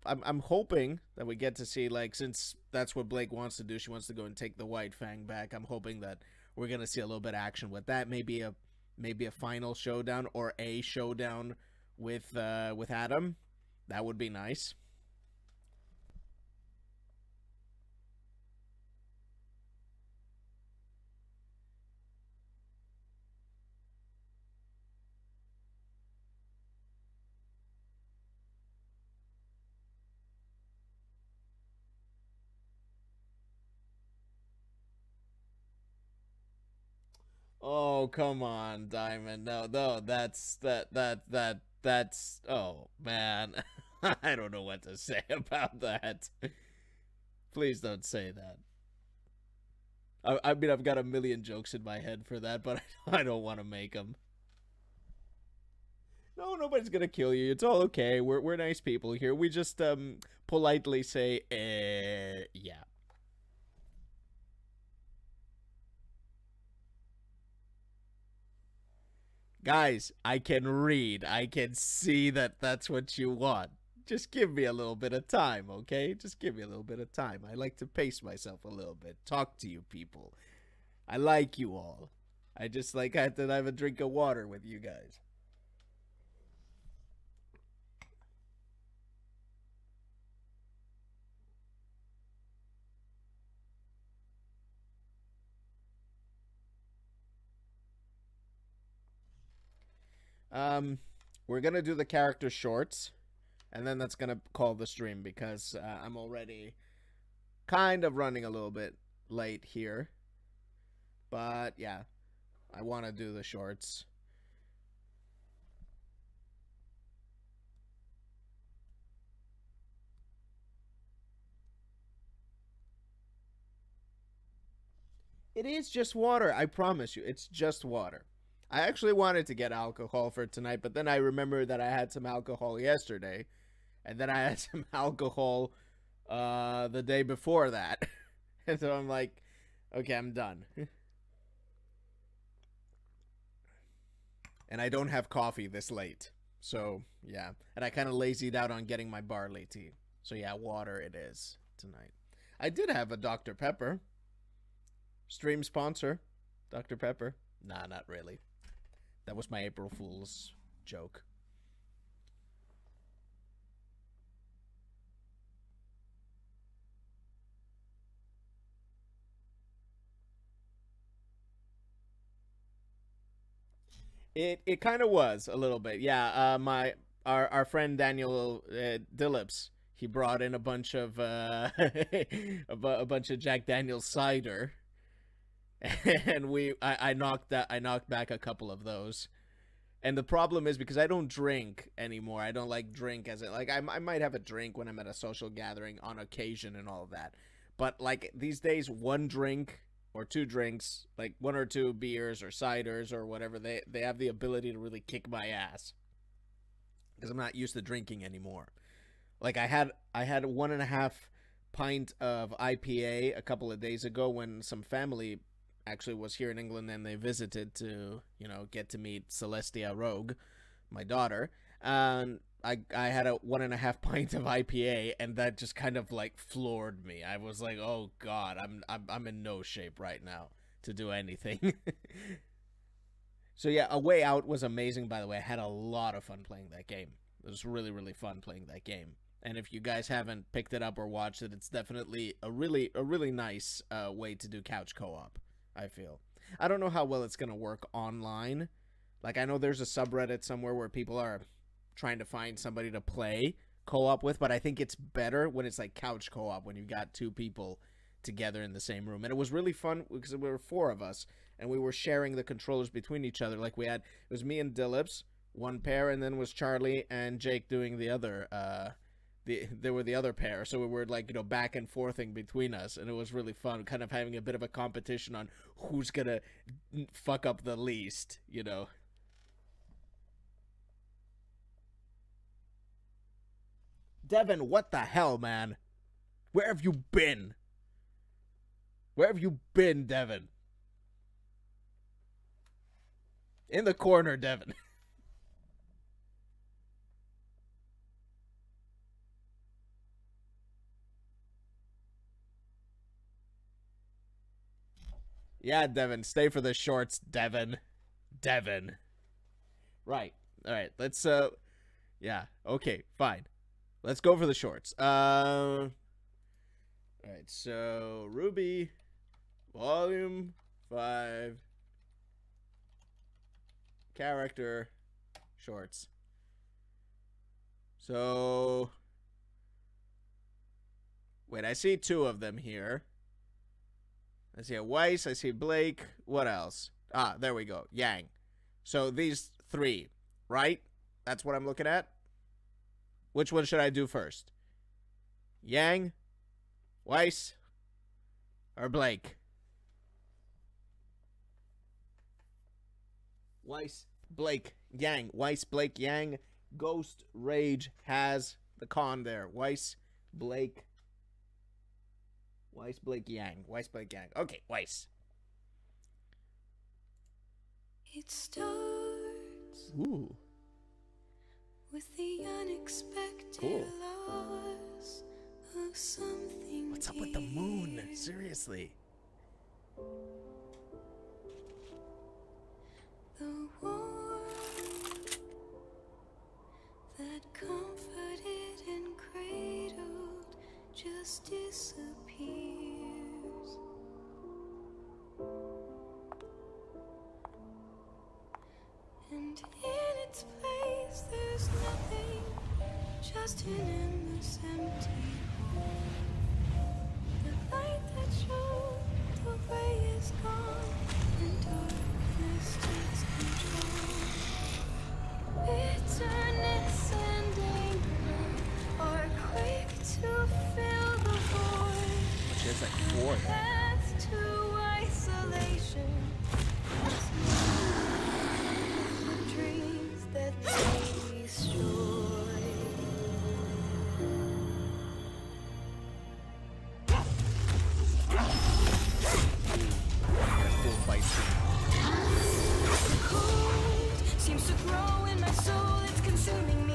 I'm hoping that we get to see, like, since that's what Blake wants to do. She wants to go and take the White Fang back. I'm hoping that we're gonna see a little bit of action with that. Maybe a final showdown or a showdown with Adam. That would be nice. Oh, come on, Diamond. No, that's oh man. I don't know what to say about that. Please don't say that. I mean, I've got a million jokes in my head for that, but I don't want to make them. No, nobody's gonna kill you. It's all okay. We're nice people here. We just politely say, yeah. Guys, I can read. I can see that that's what you want. Just give me a little bit of time, okay? Just give me a little bit of time. I like to pace myself a little bit. Talk to you people. I like you all. I just like I have to have a drink of water with you guys. We're gonna do the character shorts, and then that's gonna call the stream because I'm already kind of running a little bit late here. But yeah, I want to do the shorts. It is just water, I promise you. It's just water. I actually wanted to get alcohol for tonight, but then I remembered that I had some alcohol yesterday, and then I had some alcohol the day before that. And so I'm like, okay, I'm done. And I don't have coffee this late. So, yeah. And I kind of lazied out on getting my barley tea. So, yeah, water it is tonight. I did have a Dr. Pepper. Stream sponsor. Dr. Pepper. Nah, not really. That was my April Fool's joke. It kind of was a little bit, yeah. Our friend Daniel Dillips, he brought in a bunch of a bunch of Jack Daniel's cider, and I knocked back a couple of those. And the problem is because I don't drink anymore. I don't like drink as it like I might have a drink when I'm at a social gathering on occasion and all of that, but like these days, one drink or two drinks, like 1 or 2 beers or ciders or whatever, they have the ability to really kick my ass because I'm not used to drinking anymore. Like I had 1.5 pint of IPA a couple of days ago when some family actually was here in England and they visited to, you know, get to meet Celestia Rogue, my daughter. And I had a 1.5 pint of IPA, and that just kind of like floored me. I was like, oh God, I'm in no shape right now to do anything. So yeah, A Way Out was amazing, by the way. I had a lot of fun playing that game. It was really, really fun playing that game. And if you guys haven't picked it up or watched it, it's definitely a really nice way to do couch co-op, I feel. I don't know how well it's going to work online. Like, I know there's a subreddit somewhere where people are trying to find somebody to play co-op with, but I think it's better when it's like couch co-op, when you've got 2 people together in the same room. And it was really fun because there were 4 of us, and we were sharing the controllers between each other. Like, it was me and Dillips, one pair, and then was Charlie and Jake doing the other, they were the other pair. So we were like, you know, back and forthing between us, and it was really fun, kind of having a bit of a competition on who's gonna fuck up the least, you know. Devin, what the hell, man? Where have you been? Where have you been, Devin? In the corner, Devin. Yeah, Devin, stay for the shorts, Devin. Devin. Right. All right, let's, yeah, okay, fine. Let's go for the shorts. All right, so RWBY, Volume 5, character, shorts. So, wait, I see 2 of them here. I see a Weiss, I see Blake. What else? Ah, there we go. Yang. So these 3, right? That's what I'm looking at. Which one should I do first? Yang, Weiss, or Blake? Weiss, Blake, Yang. Weiss, Blake, Yang. Ghost Rage has the con there. Weiss, Blake. Weiss, Blake, Yang. Weiss, Blake, Yang. Okay, Weiss.
It starts
Ooh.
with the unexpected
Cool.
loss of something.
What's up with the moon? Seriously.
The warmth that comforted and cradled just disappears. And in its place there's nothing, just an endless empty hole. The light that showed the way is gone, and darkness takes control. Bitterness and anger are quick to fill the void.
She has like 4 there.
Path to isolation. The dreams that they destroy. Cold seems to grow in my soul, it's consuming me.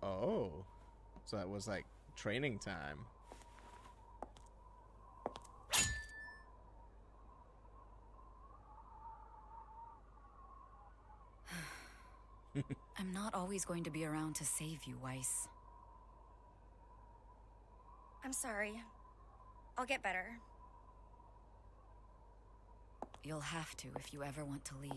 Oh. So that was like training time.
I'm not always going to be around to save you, Weiss.
I'm sorry. I'll get better.
You'll have to if you ever want to leave.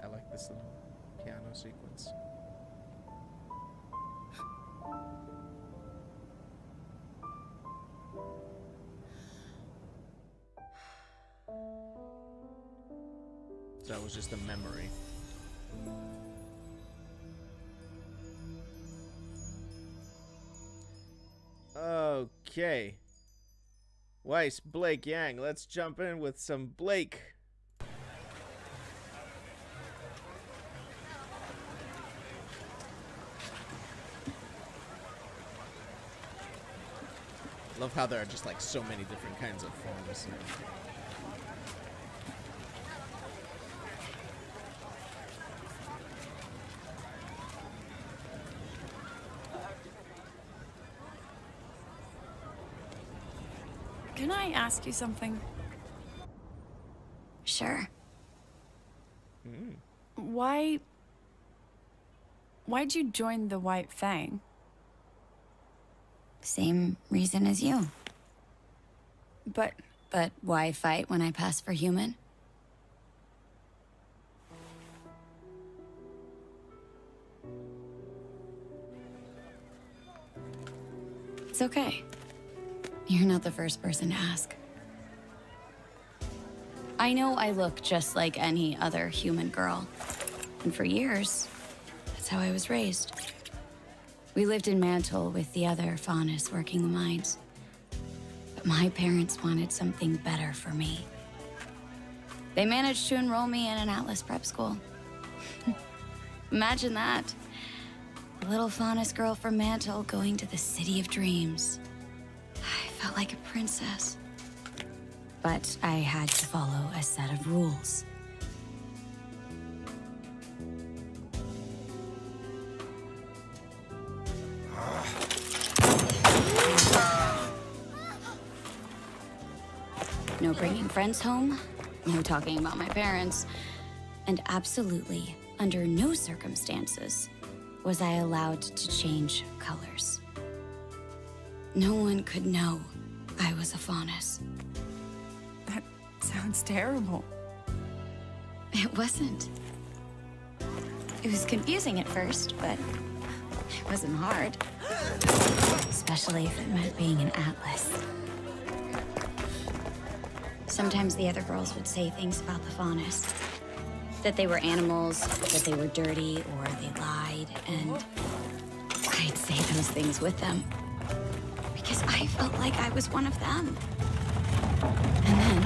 I like this little piano sequence. So that was just a memory. Okay. Weiss, Blake, Yang, let's jump in with some Blake. Love how there are just like so many different kinds of forms.
Can I ask you something?
Sure.
Why'd you join the White Fang?
Same reason as you.
But
why fight when I pass for human? It's okay. You're not the first person to ask. I know I look just like any other human girl. And for years, that's how I was raised. We lived in Mantle with the other faunus working the mines. But my parents wanted something better for me. They managed to enroll me in an Atlas prep school. Imagine that. A little faunus girl from Mantle going to the City of Dreams. I felt like a princess. But I had to follow a set of rules. No bringing friends home, no talking about my parents, and absolutely, under no circumstances, was I allowed to change colors. No one could know I was a faunus.
That sounds terrible.
It wasn't. It was confusing at first, but it wasn't hard. Especially if it meant being an Atlas. Sometimes the other girls would say things about the faunus. That they were animals, that they were dirty, or they lied, and I'd say those things with them. Because I felt like I was one of them. And then,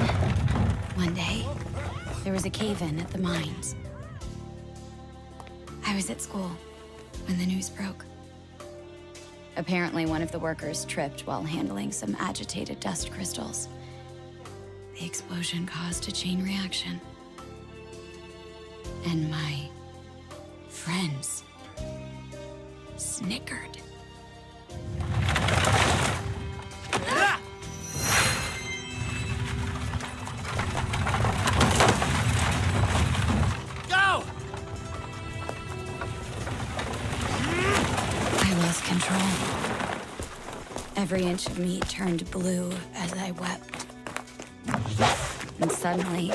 one day, there was a cave-in at the mines. I was at school when the news broke. Apparently, one of the workers tripped while handling some agitated dust crystals. The explosion caused a chain reaction. And my friends snickered.
Go!
I lost control. Every inch of me turned blue as I wept. And suddenly,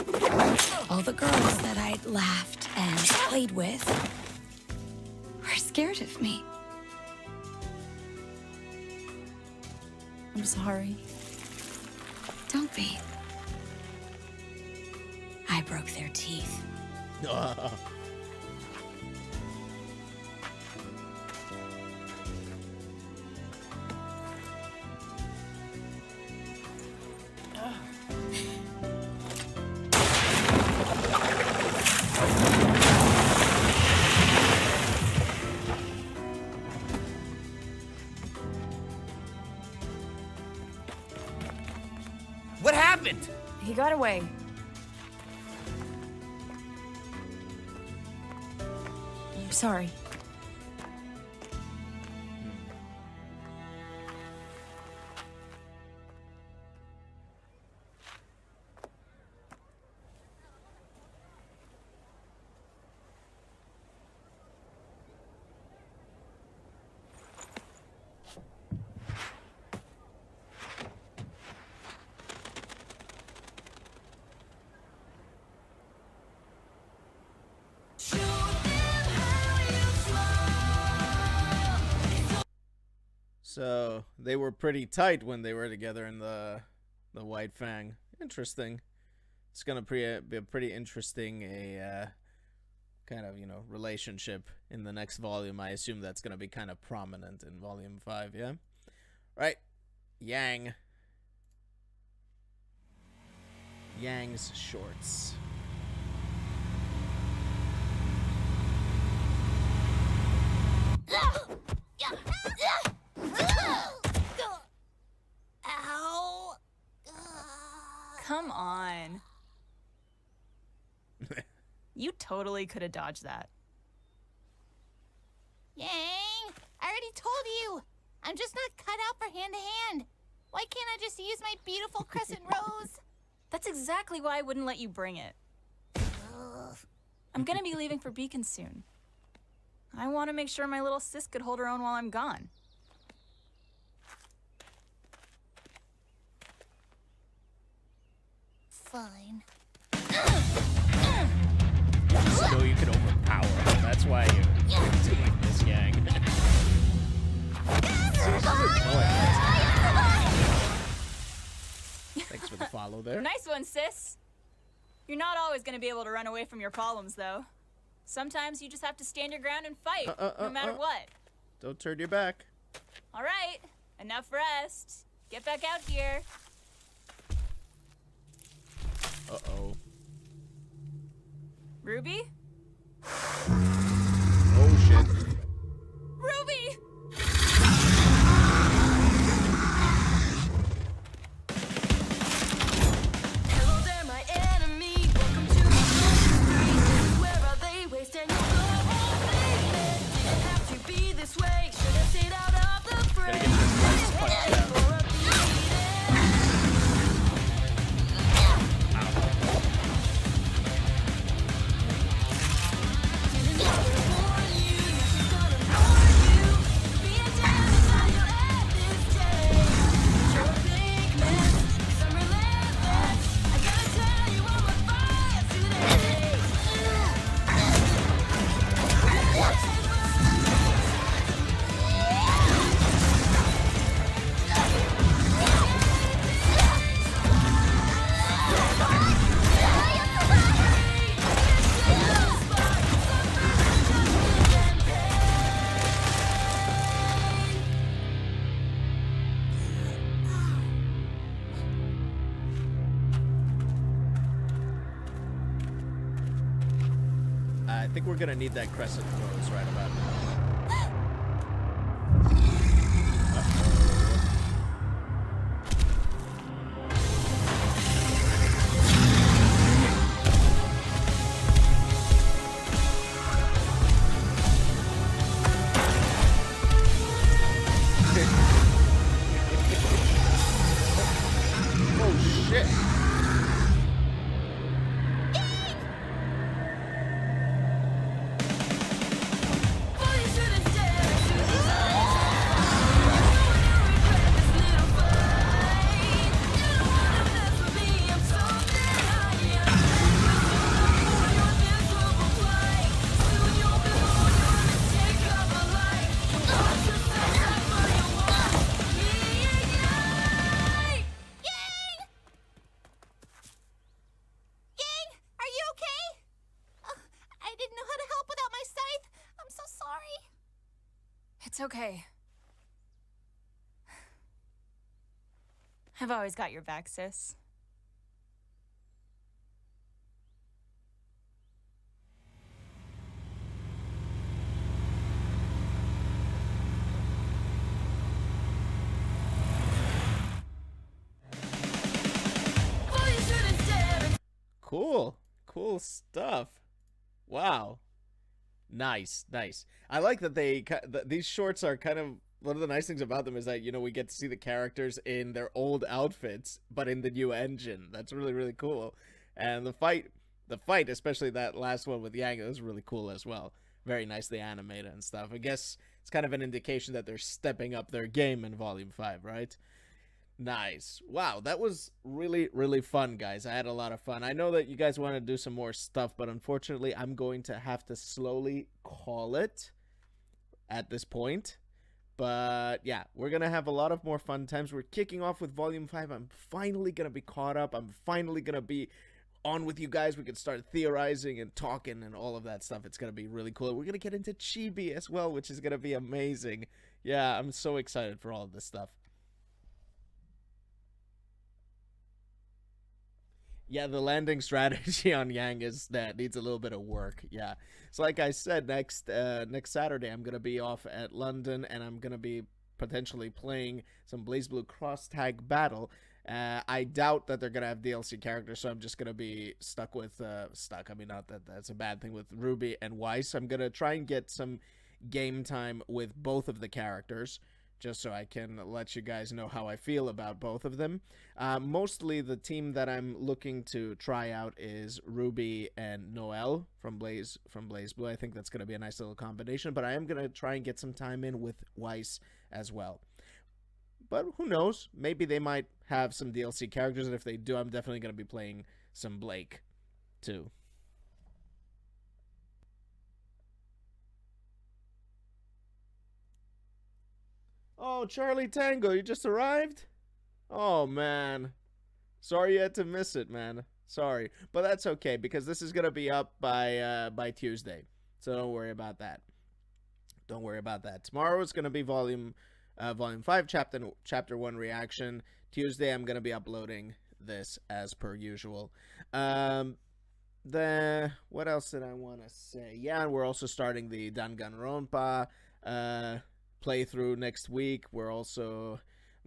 all the girls that I'd laughed and played with were scared of me.
I'm sorry.
Don't be. I broke their teeth.
haven't!
He got away. I'm sorry.
So they were pretty tight when they were together in the White Fang. Interesting. It's gonna be a pretty interesting kind of, you know, relationship in the next volume. I assume that's gonna be kind of prominent in volume 5. Yeah. Right. Yang. Yang's shorts.
Ow!
Come on. You totally could have dodged that.
Yang! I already told you! I'm just not cut out for hand-to-hand. Why can't I just use my beautiful crescent rose?
That's exactly why I wouldn't let you bring it. I'm gonna be leaving for Beacon soon. I want to make sure my little sis could hold her own while I'm gone.
Fine.
Just know you can overpower her. That's why you're doing this, Yang. Thanks for the follow there.
Nice one, sis. You're not always gonna be able to run away from your problems, though. Sometimes you just have to stand your ground and fight, no matter what.
Don't turn your back.
All right, enough rest. Get back out here.
Uh-oh.
Ruby?
Oh, shit.
Ruby!
Hello there, my enemy. Welcome to my street. Where are they wasting your love, baby? Didn't have to be this way. Should have stayed out of the fray.
I think we're gonna need that crescent rose right about now. Oh shit!
It's okay. I've always got your back, sis.
Cool. Cool stuff. Wow. Nice, nice. I like that these shorts are kind of, one of the nice things about them is that, you know, we get to see the characters in their old outfits, but in the new engine. That's really, really cool. And the fight, especially that last one with Yang, was really cool as well. Very nicely animated and stuff. I guess it's kind of an indication that they're stepping up their game in Volume 5, right? Nice. Wow, that was really, really fun, guys. I had a lot of fun. I know that you guys want to do some more stuff, but unfortunately, I'm going to have to slowly call it at this point. But yeah, we're going to have a lot of more fun times. We're kicking off with Volume 5. I'm finally going to be caught up. I'm finally going to be on with you guys. We can start theorizing and talking and all of that stuff. It's going to be really cool. We're going to get into Chibi as well, which is going to be amazing. Yeah, I'm so excited for all of this stuff. Yeah, the landing strategy on Yang needs a little bit of work. Yeah, so like I said, next Saturday I'm gonna be off at London, and I'm gonna be potentially playing some BlazBlue Cross Tag Battle. I doubt that they're gonna have DLC characters, so I'm just gonna be stuck with I mean, not that that's a bad thing, with RWBY and Weiss. I'm gonna try and get some game time with both of the characters, just so I can let you guys know how I feel about both of them. Mostly the team that I'm looking to try out is RWBY and Noelle from BlazBlue. I think that's going to be a nice little combination, but I am going to try and get some time in with Weiss as well. But who knows? Maybe they might have some DLC characters, and if they do, I'm definitely going to be playing some Blake too. Oh, Charlie Tango, you just arrived? Oh, man. Sorry you had to miss it, man. Sorry. But that's okay, because this is going to be up by Tuesday. So don't worry about that. Don't worry about that. Tomorrow is going to be Volume 5, Chapter 1 reaction. Tuesday, I'm going to be uploading this as per usual. What else did I want to say? Yeah, and we're also starting the Danganronpa playthrough next week. We're also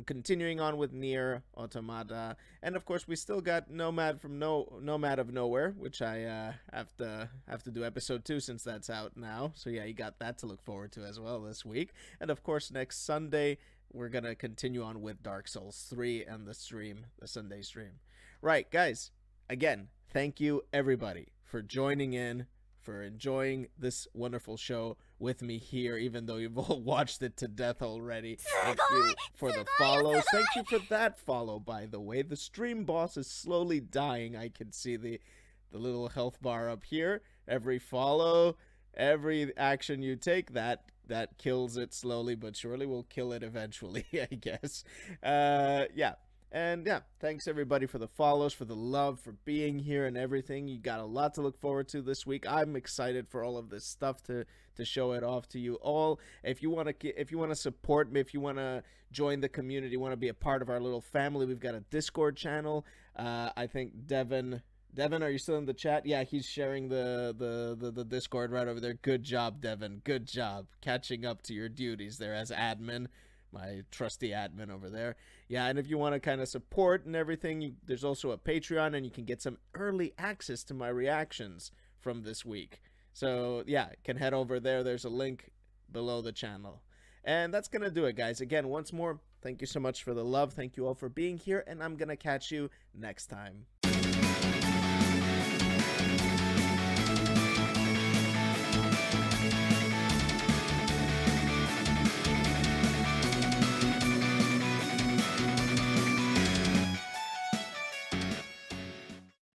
continuing on with Nier Automata, and of course we still got Nomad of Nowhere, which I have to do episode 2 since that's out now. So yeah, you got that to look forward to as well this week. And of course next Sunday we're gonna continue on with Dark Souls 3 and the Sunday stream. Right, guys, again, thank you everybody for joining in, for enjoying this wonderful show with me here, even though you've all watched it to death already. Thank you for the follows. Thank you for that follow, by the way. The stream boss is slowly dying. I can see the little health bar up here. Every follow, every action you take, that kills it slowly but surely. Will kill it eventually, I guess. Yeah. And yeah, thanks everybody for the follows, for the love, for being here and everything. You got a lot to look forward to this week. I'm excited for all of this stuff to show it off to you all. If you want to support me, if you want to join the community, want to be a part of our little family, we've got a Discord channel. I think Devin, are you still in the chat? Yeah, he's sharing the Discord right over there. Good job, Devin. Good job catching up to your duties there as admin. My trusty admin over there. Yeah, and if you want to kind of support and everything, there's also a Patreon, and you can get some early access to my reactions from this week. So yeah, can head over there. There's a link below the channel. And that's going to do it, guys. Again, once more, thank you so much for the love. Thank you all for being here, and I'm going to catch you next time.